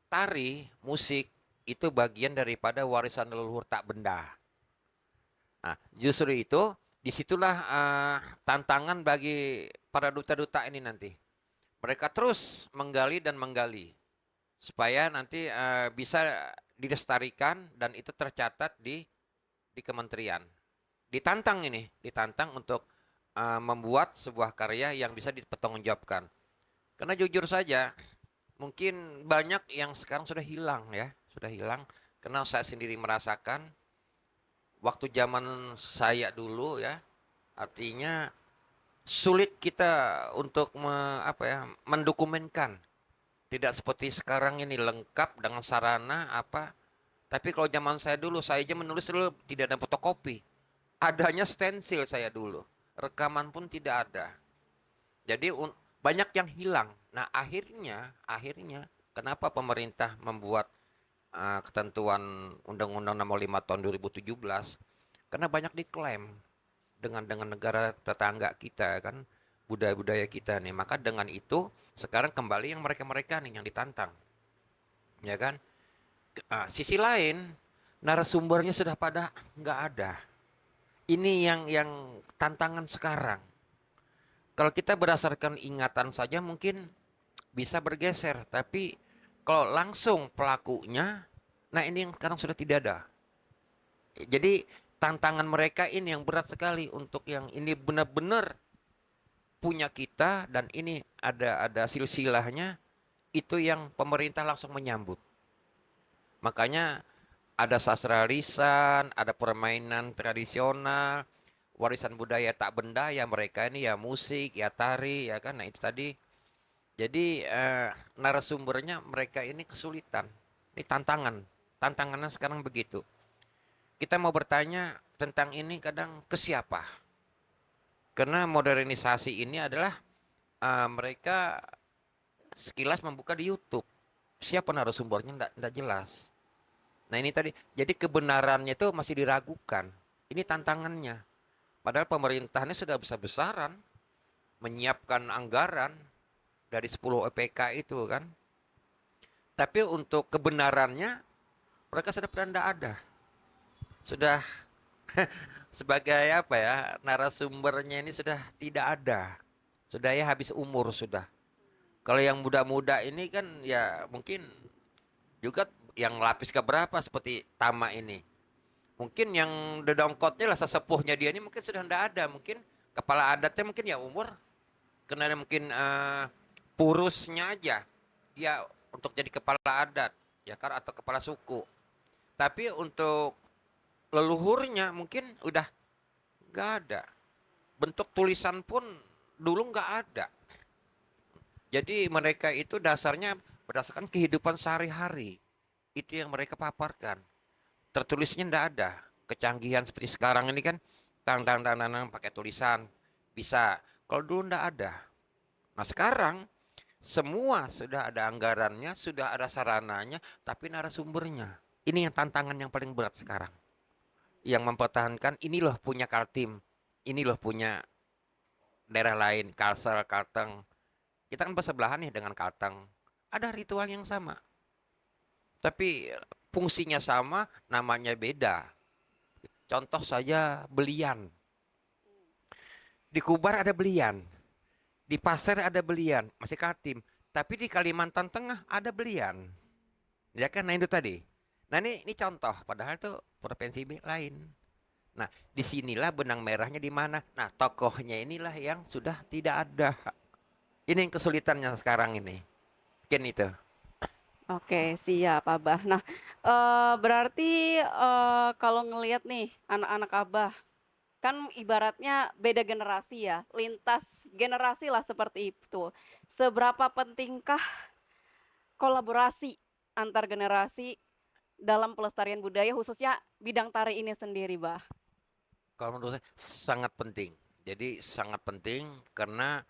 tari, musik itu bagian daripada warisan leluhur tak benda. Nah, justru itu disitulah tantangan bagi para duta-duta ini nanti. Mereka terus menggali dan menggali supaya nanti bisa dilestarikan dan itu tercatat di kementerian. Ditantang untuk membuat sebuah karya yang bisa dipertanggungjawabkan. Karena jujur saja, mungkin banyak yang sekarang sudah hilang ya, sudah hilang. Karena saya sendiri merasakan waktu zaman saya dulu ya, artinya sulit kita untuk mendokumenkan. Tidak seperti sekarang ini lengkap dengan sarana apa. Tapi kalau zaman saya dulu, saya aja menulis dulu tidak ada fotokopi. Adanya stensil saya dulu. Rekaman pun tidak ada. Jadi banyak yang hilang. Nah akhirnya kenapa pemerintah membuat ketentuan Undang-Undang Nomor 5 tahun 2017? Karena banyak diklaim dengan negara tetangga kita kan, budaya-budaya kita nih. Maka dengan itu sekarang kembali yang mereka nih yang ditantang. Ya kan? Sisi lain narasumbernya sudah pada nggak ada. Ini yang tantangan sekarang. Kalau kita berdasarkan ingatan saja mungkin bisa bergeser, tapi kalau langsung pelakunya, nah ini yang sekarang sudah tidak ada. Jadi tantangan mereka ini yang berat sekali untuk yang ini benar-benar punya kita dan ini ada silsilahnya, itu yang pemerintah langsung menyambut. Makanya ada sastra lisan, ada permainan tradisional, warisan budaya tak benda ya mereka ini ya musik, ya tari, ya kan. Nah itu tadi. Jadi narasumbernya mereka ini kesulitan. Ini tantangan. Tantangannya sekarang begitu. Kita mau bertanya tentang ini kadang ke siapa? Karena modernisasi ini adalah mereka sekilas membuka di YouTube. Siapa narasumbernya enggak jelas. Nah ini tadi, jadi kebenarannya itu masih diragukan. Ini tantangannya. Padahal pemerintahnya sudah besar-besaran menyiapkan anggaran dari 10 EPK itu kan. Tapi untuk kebenarannya mereka sudah tidak ada. Sudah sebagai apa ya, narasumbernya ini sudah tidak ada. Sudah ya habis umur sudah. Kalau yang muda-muda ini kan ya mungkin juga yang lapis keberapa seperti Tama ini. Mungkin yang dedongkotnya lah sesepuhnya dia ini mungkin sudah tidak ada. Mungkin kepala adatnya mungkin ya umur. Karena mungkin purusnya aja dia untuk jadi kepala adat ya kan atau kepala suku. Tapi untuk leluhurnya mungkin udah nggak ada. Bentuk tulisan pun dulu nggak ada. Jadi mereka itu dasarnya berdasarkan kehidupan sehari-hari. Itu yang mereka paparkan. Tertulisnya nggak ada. Kecanggihan seperti sekarang ini kan tang pakai tulisan bisa. Kalau dulu nggak ada. Nah sekarang semua sudah ada anggarannya, sudah ada sarananya, tapi narasumbernya. Ini yang tantangan yang paling berat sekarang. Yang mempertahankan ini loh punya Kaltim, ini loh punya daerah lain, Kalsel, Kalteng. Kita kan bersebelahan nih dengan Kalteng. Ada ritual yang sama. Tapi fungsinya sama, namanya beda. Contoh saja belian. Di Kubar ada belian. Di Pasir ada belian, masih Kaltim. Tapi di Kalimantan Tengah ada belian. Ya kan, nah itu tadi. Nah ini contoh, padahal itu provinsi lain. Nah disinilah benang merahnya di mana. Nah tokohnya inilah yang sudah tidak ada. Ini yang kesulitannya sekarang ini. Mungkin itu. Oke, siap Abah. Nah, berarti kalau ngelihat nih anak-anak Abah, kan ibaratnya beda generasi ya, lintas generasi lah seperti itu. Seberapa pentingkah kolaborasi antar generasi dalam pelestarian budaya khususnya bidang tari ini sendiri, Bah? Kalau menurut saya sangat penting. Jadi sangat penting karena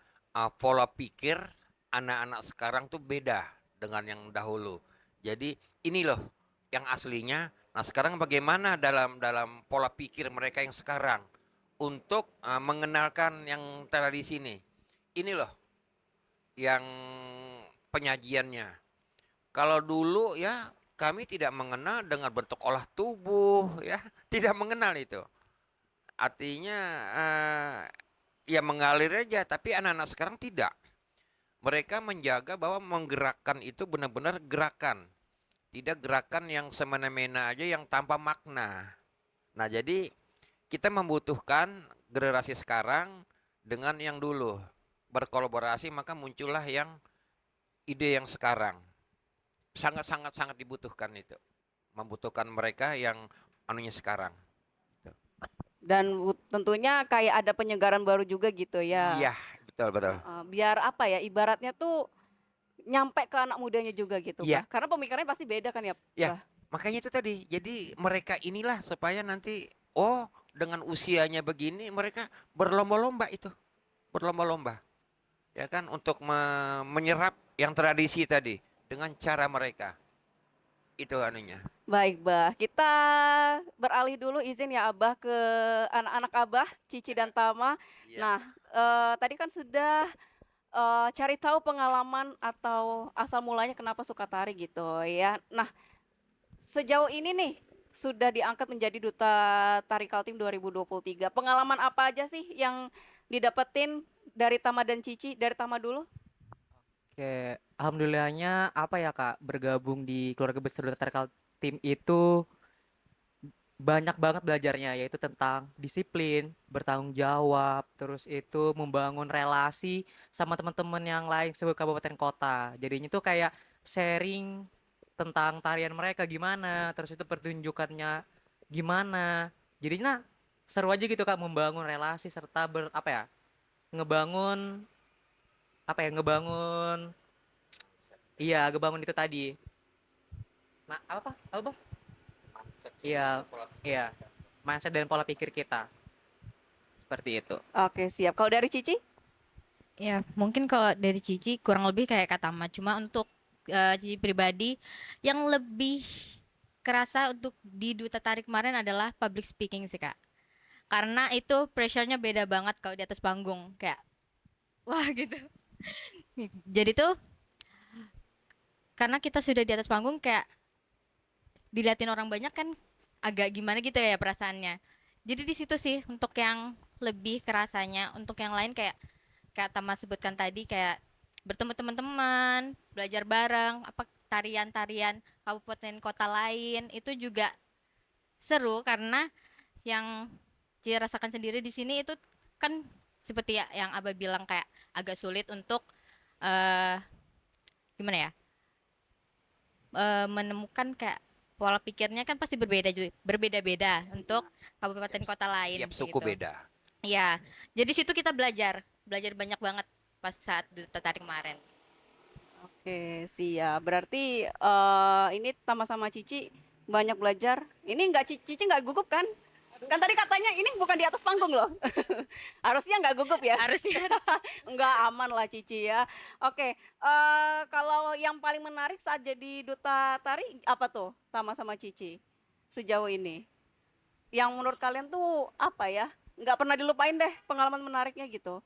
pola pikir anak-anak sekarang tuh beda dengan yang dahulu. Jadi ini loh yang aslinya. Nah sekarang bagaimana dalam pola pikir mereka yang sekarang untuk mengenalkan yang tradisi ini. Ini loh yang penyajiannya. Kalau dulu ya kami tidak mengenal dengan bentuk olah tubuh ya, tidak mengenal itu. Artinya ya mengalir aja, tapi anak-anak sekarang tidak. Mereka menjaga bahwa menggerakkan itu benar-benar gerakan. Tidak gerakan yang semena-mena aja yang tanpa makna. Nah, jadi kita membutuhkan generasi sekarang dengan yang dulu. Berkolaborasi maka muncullah yang ide yang sekarang. Sangat dibutuhkan itu. Membutuhkan mereka yang anunya sekarang. Dan tentunya kayak ada penyegaran baru juga gitu ya. Iya, betul. Biar apa ya, ibaratnya tuh nyampe ke anak mudanya juga gitu, Iya. Bah. Karena pemikirannya pasti beda kan ya, Ya, Bah? makanya itu tadi. Jadi mereka inilah supaya nanti dengan usianya begini mereka berlomba-lomba itu. Berlomba-lomba. Ya kan untuk menyerap yang tradisi tadi dengan cara mereka. Itu anunya. Baik, Bah. Kita beralih dulu izin ya, Abah, ke anak-anak Abah, Cici dan Tama. Iya. Nah, tadi kan sudah cari tahu pengalaman atau asal mulanya kenapa suka tari gitu ya. Nah, sejauh ini nih sudah diangkat menjadi Duta Tari Kaltim 2023. Pengalaman apa aja sih yang didapetin dari Tama dan Cici, dari Tama dulu. Oke, alhamdulillahnya apa ya Kak, bergabung di keluarga besar Duta Tarik Kaltim itu banyak banget belajarnya, yaitu tentang disiplin, bertanggung jawab, terus itu membangun relasi sama teman-teman yang lain sebuah kabupaten kota. Jadinya tuh kayak sharing tentang tarian mereka gimana, terus itu pertunjukannya gimana. Jadinya seru aja gitu Kak, membangun relasi serta apa ya, ngebangun ngebangun, iya, ngebangun itu tadi. Nah, apa? Iya, iya, mindset dan pola pikir kita. Seperti itu. Oke, siap. Kalau dari Cici? Ya, mungkin kalau dari Cici kurang lebih kayak kata Tama. Cuma untuk Cici pribadi yang lebih kerasa untuk di Duta Tarik kemarin adalah public speaking sih, Kak. Karena itu pressure-nya beda banget kalau di atas panggung. Kayak, wah gitu. Jadi tuh, karena kita sudah di atas panggung kayak diliatin orang banyak kan agak gimana gitu ya perasaannya. Jadi di situ sih untuk yang lebih kerasanya. Untuk yang lain kayak kayak Tama sebutkan tadi kayak bertemu teman-teman, belajar bareng, apa tarian-tarian kabupaten kota lain itu juga seru karena yang Ci rasakan sendiri di sini itu kan seperti ya yang Abah bilang kayak agak sulit untuk eh gimana ya? Menemukan kayak pola pikirnya kan pasti berbeda-beda untuk kabupaten kota lain Tiap kayak suku gitu. beda. Iya, jadi situ kita belajar banyak banget pas saat tertarik kemarin. Oke, siap. Berarti ini Tama sama Cici banyak belajar. Ini nggak Cici nggak gugup kan? Kan tadi katanya ini bukan di atas panggung loh. Harusnya nggak gugup ya. Harusnya. Nggak, aman lah Cici ya. Oke, kalau yang paling menarik saat jadi duta tari apa tuh Tama sama Cici sejauh ini? Yang menurut kalian tuh apa ya? Nggak pernah dilupain deh pengalaman menariknya gitu.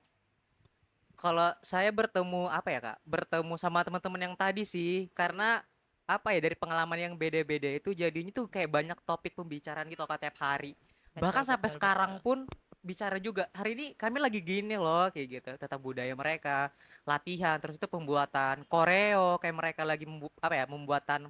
Kalau saya bertemu apa ya Kak? Bertemu sama teman-teman yang tadi sih, karena apa ya, dari pengalaman yang beda-beda itu jadinya tuh kayak banyak topik pembicaraan gitu Kak tiap hari. Bahkan Betul, sampai betul, sekarang betul. pun bicara juga. Hari ini kami lagi gini loh kayak gitu, tentang budaya mereka, latihan, terus itu pembuatan koreo kayak mereka lagi apa ya, membuatan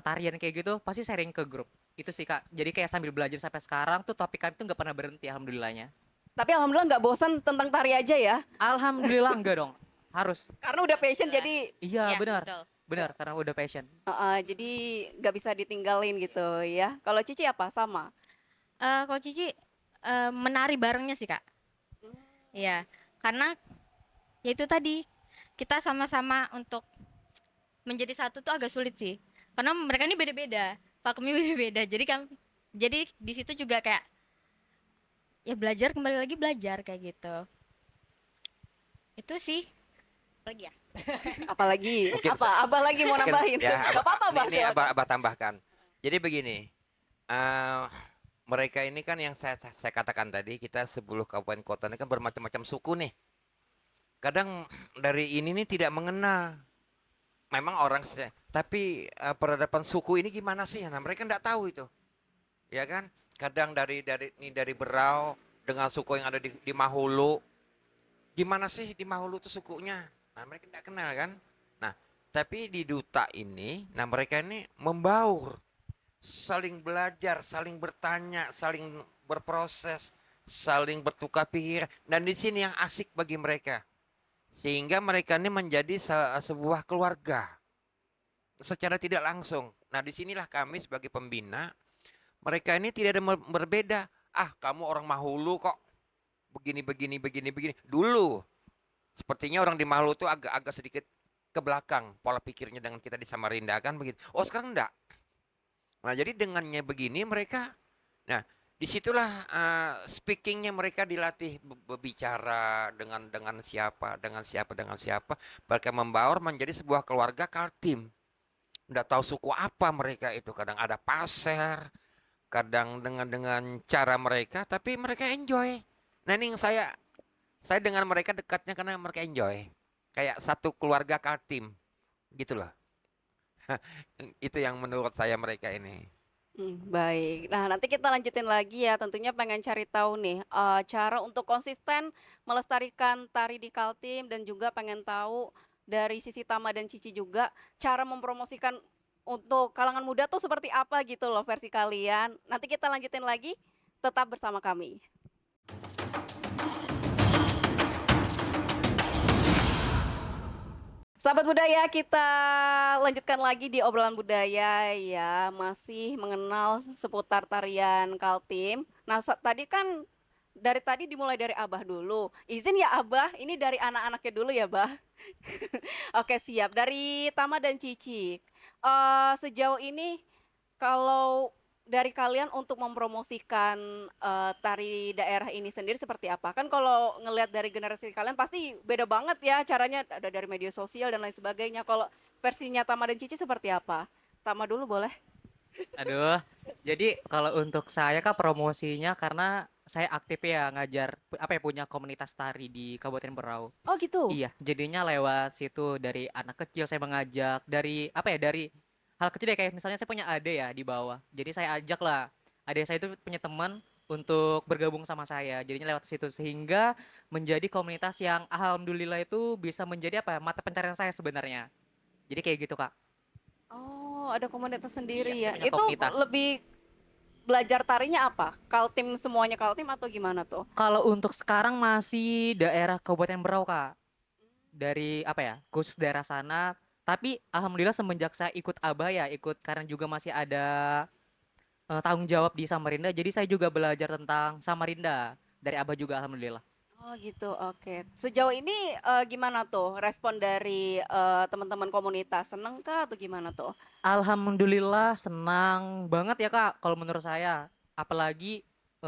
tarian kayak gitu, pasti sharing ke grup. Itu sih Kak. Jadi kayak sambil belajar sampai sekarang tuh topik kami tuh nggak pernah berhenti alhamdulillahnya. Tapi alhamdulillah nggak bosan tentang tari aja ya. Alhamdulillah enggak dong. Harus. Karena udah passion Alhamdulillah. jadi Iya, Ya, benar. betul. Benar, karena udah passion. jadi nggak bisa ditinggalin gitu ya. Kalau Cici apa? Sama. Kalau Cici menari barengnya sih Kak. Iya, karena ya itu tadi kita sama-sama untuk menjadi satu tuh agak sulit sih. Karena mereka ini beda-beda, pakemnya beda-beda. Jadi di situ juga kayak ya belajar kembali lagi belajar kayak gitu. Itu sih lagi ya. Apalagi Mungkin apa? Abah lagi mau mungkin nambahin? ya Gak apa-apa, Bah. ini silakan. abah tambahkan. Jadi begini, eh mereka ini kan yang saya katakan tadi, kita 10 kabupaten kota ini kan bermacam-macam suku nih. Kadang dari ini nih tidak mengenal. Memang orang tapi peradaban suku ini gimana sih? Nah, mereka nggak tahu itu. Ya kan? Kadang dari Berau dengan suku yang ada di Mahulu. Gimana sih di Mahulu itu sukunya? Nah, mereka tidak kenal kan? Nah, tapi di Duta ini, nah mereka ini membaur, saling belajar, saling bertanya, saling berproses, saling bertukar pikiran. Dan di sini yang asik bagi mereka. Sehingga mereka ini menjadi sebuah keluarga secara tidak langsung. Nah, disinilah kami sebagai pembina, mereka ini tidak ada berbeda. Ah, kamu orang Mahulu kok. Begini. Dulu, sepertinya orang di Mahulu itu agak sedikit ke belakang pola pikirnya dengan kita di Samarinda kan begitu. Oh, sekarang enggak. Nah, jadi dengannya begini mereka, nah disitulah speakingnya mereka dilatih berbicara dengan siapa. Mereka membaur menjadi sebuah keluarga Kaltim. Nggak tahu suku apa mereka itu. Kadang ada Pasir, kadang dengan cara mereka, tapi mereka enjoy. Nah ini yang saya dengan mereka dekatnya karena mereka enjoy. Kayak satu keluarga Kaltim, gitu loh. Itu yang menurut saya mereka ini. Baik. Nah, nanti kita lanjutin lagi ya. Tentunya pengen cari tahu nih, cara untuk konsisten melestarikan tari di Kaltim dan juga pengen tahu dari sisi Tama dan Cici juga cara mempromosikan untuk kalangan muda tuh seperti apa gitu loh versi kalian. Nanti kita lanjutin lagi, tetap bersama kami. Sahabat budaya, kita lanjutkan lagi di obrolan budaya ya, masih mengenal seputar tarian Kaltim. Nah, tadi kan dari tadi dimulai dari Abah dulu. Izin ya Abah, ini dari anak-anaknya dulu ya, Bah. Oke, siap. Dari Tama dan Cici. Sejauh ini kalau dari kalian untuk mempromosikan tari daerah ini sendiri seperti apa? Kan kalau ngelihat dari generasi kalian pasti beda banget ya caranya, ada dari media sosial dan lain sebagainya. Kalau versinya Tama dan Cici seperti apa? Tama dulu boleh? Aduh, jadi kalau untuk saya Kak promosinya karena saya aktif ya ngajar apa ya punya komunitas tari di Kabupaten Berau. Oh gitu. Iya, jadinya lewat situ dari anak kecil saya mengajak dari apa ya dari hal kecil deh kayak misalnya saya punya adik ya di bawah. Jadi saya ajak lah adik saya itu punya teman untuk bergabung sama saya. Jadinya lewat situ sehingga menjadi komunitas yang alhamdulillah itu bisa menjadi apa ya, mata pencarian saya sebenarnya. Jadi kayak gitu Kak. Oh, ada komunitas Iya, sendiri saya ya. punya Itu komunitas. lebih belajar tarinya apa? Kaltim semuanya Kaltim atau gimana tuh? Kalau untuk sekarang masih daerah Kabupaten Berau Kak. Dari apa ya khusus daerah sana tapi alhamdulillah semenjak saya ikut Abah ya ikut karena juga masih ada tanggung jawab di Samarinda jadi saya juga belajar tentang Samarinda dari Abah juga alhamdulillah. Oh gitu, oke. Sejauh ini gimana tuh respon dari teman-teman komunitas? Seneng kah atau gimana tuh? Alhamdulillah senang banget ya Kak kalau menurut saya apalagi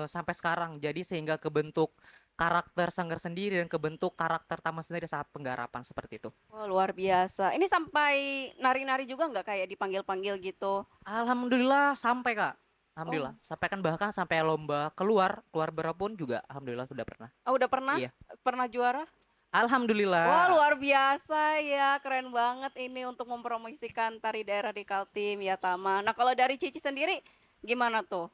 sampai sekarang jadi sehingga kebentuk karakter Sanggar sendiri dan kebentuk karakter Taman sendiri saat penggarapan seperti itu. Wah, luar biasa. Ini sampai nari-nari juga nggak kayak dipanggil-panggil gitu? Alhamdulillah sampai Kak. Oh, Alhamdulillah. Sampai kan bahkan sampai lomba keluar berapun juga alhamdulillah sudah pernah. udah pernah? Iya. Pernah juara? Wah, Alhamdulillah. luar biasa ya. Keren banget ini untuk mempromosikan tari daerah di Kaltim ya, Tama. Nah, kalau dari Cici sendiri gimana tuh?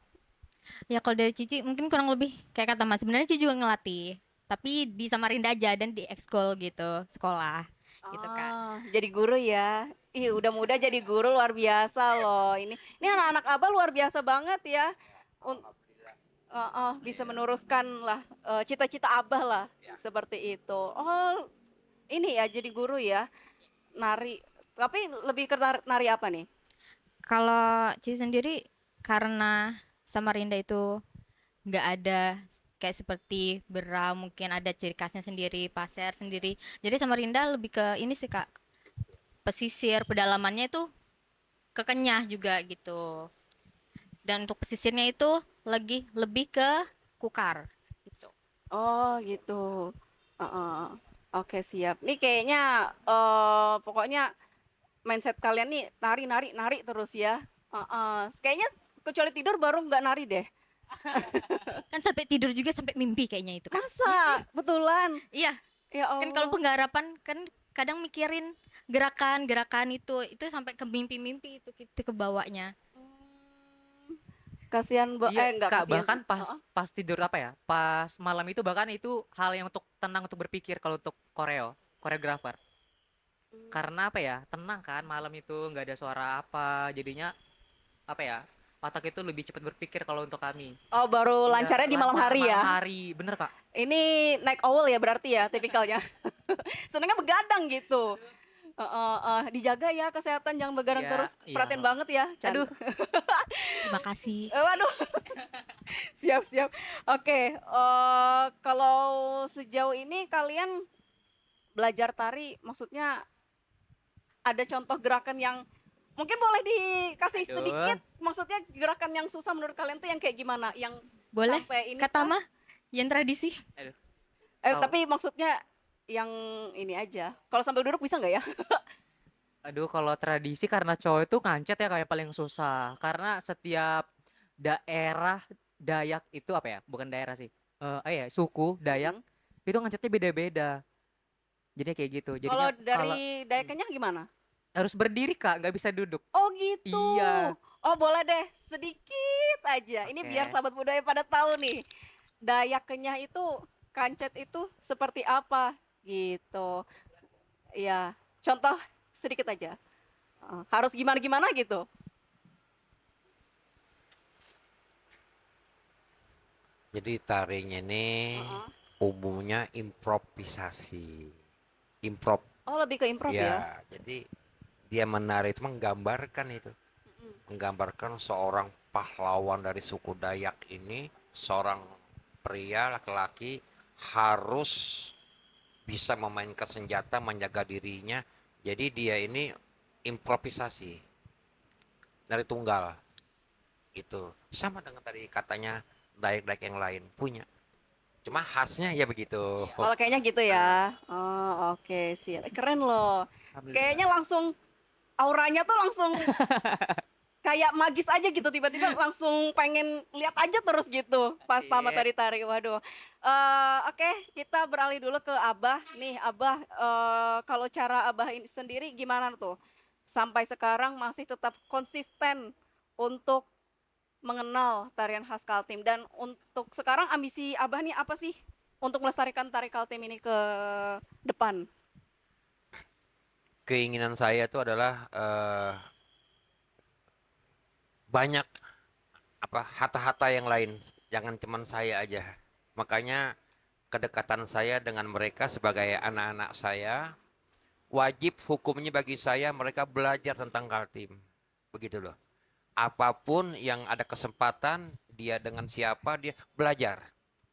Ya kalau dari Cici mungkin kurang lebih kayak kata Mas, sebenarnya Cici juga ngelatih, tapi di Samarinda aja dan di ekskul gitu, sekolah gitu Kak. Jadi guru ya. Ih, udah muda jadi guru luar biasa loh. Ini anak-anak Abah luar biasa banget ya. Un- bisa meneruskan lah cita-cita Abah lah seperti itu. Oh, ini ya jadi guru ya. Nari. Tapi lebih ke nari apa nih? Kalau Cici sendiri karena Samarinda itu nggak ada kayak seperti Berau mungkin ada ciri khasnya sendiri, Pasir sendiri. Jadi Samarinda lebih ke ini sih Kak, pesisir pedalamannya itu kekenyah juga gitu. Dan untuk pesisirnya itu lagi lebih ke Kukar gitu. Oh, gitu. Heeh. Oke, siap. Nih kayaknya pokoknya mindset kalian nih nari nari nari terus ya. Kayaknya kecuali tidur baru nggak nari deh. Kan sampai tidur juga sampai mimpi kayaknya itu Kak. Masa? Betulan. Iya, Ya kan kalau Allah. penggarapan kan kadang mikirin gerakan-gerakan itu sampai ke mimpi-mimpi itu gitu kebawanya. Hmm, Kasihan Iya, enggak Kak, kasihan bahkan sih. pas Heeh. pas tidur apa ya? Pas malam itu bahkan itu hal yang untuk tenang untuk berpikir kalau untuk koreografer. Karena apa ya? Tenang kan malam itu nggak ada suara apa, jadinya apa ya? Otak itu lebih cepat berpikir kalau untuk kami. Oh, baru Iya, lancarnya di malam lancar hari malam ya. hari, bener Kak. Ini naik owl ya berarti ya tipikalnya. Senengnya begadang gitu. Dijaga ya kesehatan, jangan begadang Iya, terus. iya. Perhatiin banget ya, Chan. Aduh, Terima kasih. Waduh, siap siap. Oke, kalau sejauh ini kalian belajar tari, maksudnya ada contoh gerakan yang mungkin boleh dikasih aduh. sedikit, maksudnya gerakan yang susah menurut kalian tuh yang kayak gimana? Yang Boleh sampai ini kata kah? mah yang tradisi. Kalau- Tapi maksudnya yang ini aja. Kalau sambil duduk bisa nggak ya? Aduh, kalau tradisi karena cowok itu ngancet ya kayak paling susah. Karena setiap daerah Dayak itu apa ya? Bukan daerah sih. Ya, suku Dayak Mm-mm. itu ngancetnya beda-beda. Jadi kayak gitu. Kalau Jadinya kalau dari Dayak Kenyang gimana? harus berdiri Kak, nggak bisa duduk. Oh gitu. Iya. Oh boleh deh, sedikit aja. Ini biar Oke. sahabat budaya pada tahu nih. Dayak Kenyah itu, kancet itu seperti apa gitu. Ya, contoh sedikit aja. Harus gimana-gimana gitu. Jadi tarinya ini Heeh. umumnya improvisasi. Improv Oh lebih ke improv ya. ya. Jadi dia menari itu menggambarkan itu. Mm-mm. Menggambarkan seorang pahlawan dari suku Dayak ini, seorang pria laki-laki harus bisa memainkan senjata, menjaga dirinya. Jadi dia ini improvisasi dari tunggal. Itu sama dengan tadi katanya Dayak-Dayak yang lain punya. Cuma khasnya ya begitu. Oh kayaknya gitu Nah, ya. Oh oke sih. Keren loh. Alhamdulillah. Kayaknya langsung auranya tuh langsung kayak magis aja gitu, tiba-tiba langsung pengen lihat aja terus gitu pas tamat Iya. tadi tari. Waduh. Oke, kita beralih dulu ke Abah. Nih, Abah, kalau cara Abah ini sendiri gimana tuh? Sampai sekarang masih tetap konsisten untuk mengenal tarian khas Kaltim, dan untuk sekarang ambisi Abah nih apa sih untuk melestarikan tari Kaltim ini ke depan? keinginan saya itu adalah banyak apa hata-hata yang lain, jangan cuman saya aja. Makanya kedekatan saya dengan mereka sebagai anak-anak saya wajib hukumnya bagi saya mereka belajar tentang Kaltim. Begitu loh. Apapun yang ada kesempatan dia dengan siapa dia belajar.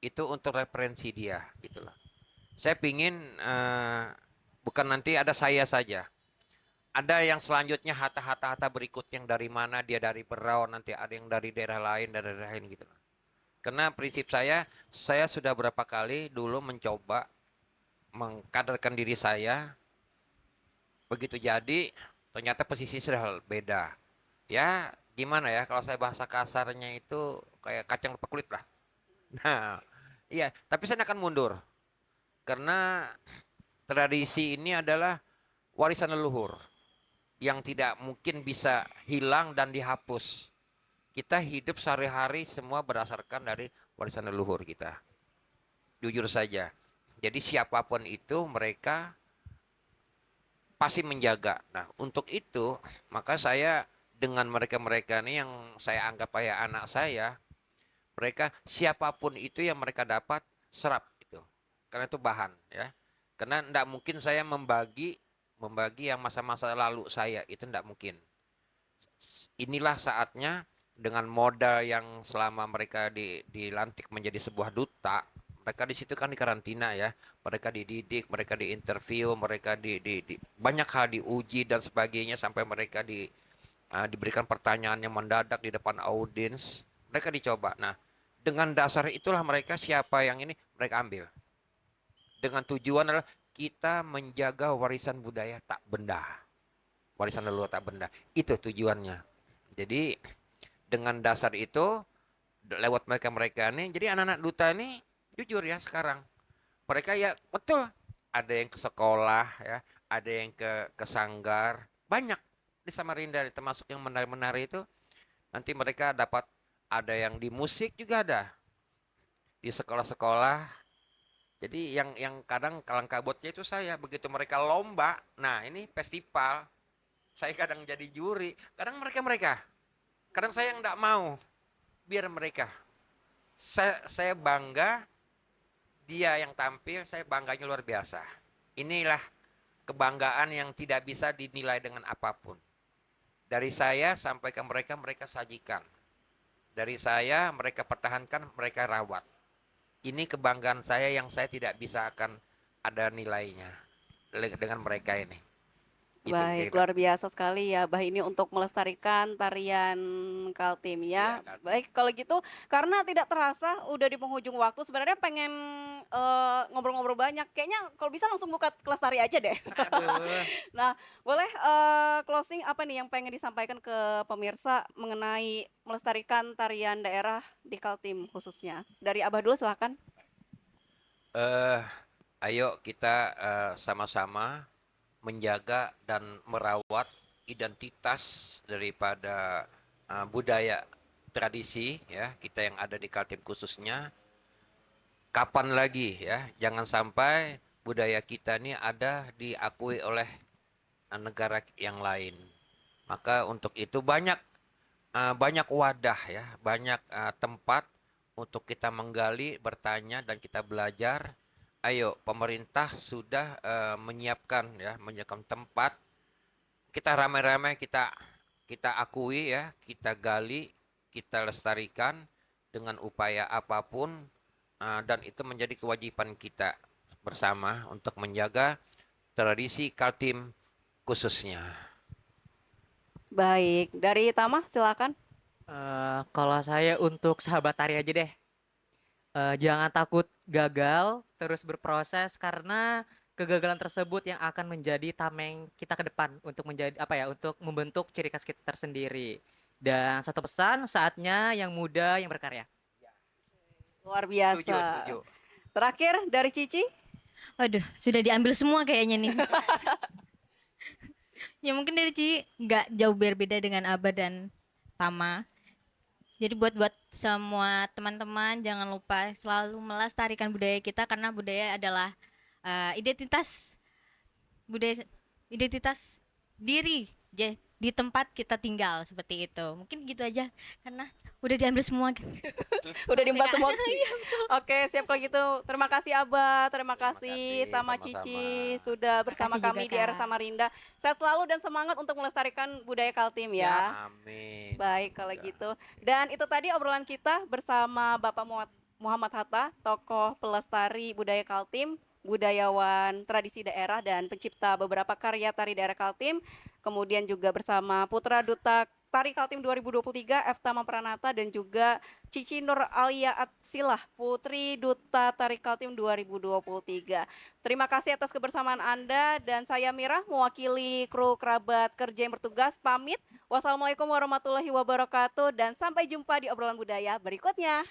Itu untuk referensi dia gitu loh. Saya pingin bukan nanti ada saya saja. Ada yang selanjutnya hata-hata berikut yang dari mana dia dari Berau, nanti ada yang dari daerah lain gitu loh. Karena prinsip saya sudah berapa kali dulu mencoba mengkaderkan diri saya. Begitu jadi, ternyata posisi sudah beda. Ya, gimana ya kalau saya bahasa kasarnya itu kayak kacang lupa kulit lah. Nah, iya, tapi saya akan mundur. Karena tradisi ini adalah warisan leluhur yang tidak mungkin bisa hilang dan dihapus. Kita hidup sehari-hari semua berdasarkan dari warisan leluhur kita. Jujur saja. Jadi siapapun itu mereka pasti menjaga. Nah, untuk itu maka saya dengan mereka-mereka ini yang saya anggap kayak anak saya, mereka siapapun itu yang mereka dapat serap itu. Karena itu bahan ya. Karena tidak mungkin saya membagi membagi yang masa-masa lalu saya itu tidak mungkin. Inilah saatnya dengan modal yang selama mereka dilantik menjadi sebuah duta, mereka di situ kan di karantina ya, mereka dididik, mereka diinterview, mereka banyak hal diuji dan sebagainya sampai mereka diberikan pertanyaan yang mendadak di depan audiens, mereka dicoba. Nah, dengan dasar itulah mereka siapa yang ini mereka ambil. Dengan tujuan adalah kita menjaga warisan budaya tak benda, warisan leluhur tak benda. Itu tujuannya. Jadi dengan dasar itu lewat mereka-mereka ini, jadi anak-anak duta ini jujur ya sekarang mereka ya betul ada yang ke sekolah ya, ada yang ke sanggar, banyak di Samarinda termasuk yang menari-menari itu nanti mereka dapat ada yang di musik juga ada di sekolah-sekolah. Jadi yang kadang kalang kabutnya itu saya begitu mereka lomba, nah ini festival, saya kadang jadi juri, kadang mereka kadang saya yang enggak mau, biar mereka. Saya bangga dia yang tampil, saya bangganya luar biasa. Inilah kebanggaan yang tidak bisa dinilai dengan apapun. Dari saya sampai ke mereka, mereka sajikan. Dari saya, mereka pertahankan, mereka rawat. Ini kebanggaan saya yang saya tidak bisa akan ada nilainya dengan mereka ini. Gitu Baik, kira. luar biasa sekali ya Bah ini untuk melestarikan tarian Kaltim Iya ya. kan. Baik, kalau gitu karena tidak terasa udah di penghujung waktu, sebenarnya pengen ngobrol-ngobrol banyak. Kayaknya kalau bisa langsung buka kelas tari aja deh. Aduh. Nah, boleh closing apa nih yang pengen disampaikan ke pemirsa mengenai melestarikan tarian daerah di Kaltim khususnya? Dari Abah dulu silakan. Eh, ayo kita sama-sama menjaga dan merawat identitas daripada budaya tradisi ya kita yang ada di Kaltim khususnya. Kapan lagi ya? Jangan sampai budaya kita ini ada diakui oleh negara yang lain. Maka untuk itu banyak wadah ya, banyak tempat untuk kita menggali, bertanya dan kita belajar. Ayo, pemerintah sudah menyiapkan tempat. Kita ramai-ramai kita akui ya, kita gali, kita lestarikan dengan upaya apapun dan itu menjadi kewajiban kita bersama untuk menjaga tradisi Kaltim khususnya. Baik, dari Tama silakan. Kalau saya untuk sahabat tari aja deh. Jangan takut gagal, terus berproses karena kegagalan tersebut yang akan menjadi tameng kita ke depan untuk menjadi apa ya, untuk membentuk ciri khas kita tersendiri. Dan satu pesan, saatnya yang muda yang berkarya. Luar Setuju, biasa. setuju. Terakhir dari Cici. Waduh, sudah diambil semua kayaknya nih. Ya mungkin dari Ci nggak jauh berbeda dengan Aba dan Tama. Jadi buat semua teman-teman jangan lupa selalu melestarikan budaya kita karena budaya adalah identitas budaya, identitas diri di tempat kita tinggal seperti itu. Mungkin gitu aja karena udah diambil semua. Udah diembat Kak. semua. Oke, siap kalau gitu. Terima kasih Abah, terima Terima kasih kasih, Tama sama-sama. Cici sudah bersama Makasih juga, kami di RS Kak. Samarinda. Sehat selalu dan semangat untuk melestarikan budaya Kaltim ya. Amin. Baik kalau Ya. gitu. Dan itu tadi obrolan kita bersama Bapak Muhammad Hatta, tokoh pelestari budaya Kaltim, budayawan tradisi daerah dan pencipta beberapa karya tari daerah Kaltim. Kemudian juga bersama Putra Duta Tari Kaltim 2023 Eftama Pranata dan juga Cici Nur Alia Atsilah Putri Duta Tari Kaltim 2023. Terima kasih atas kebersamaan Anda dan saya Mira mewakili kru kerabat kerja yang bertugas pamit. Wassalamualaikum warahmatullahi wabarakatuh dan sampai jumpa di obrolan budaya berikutnya.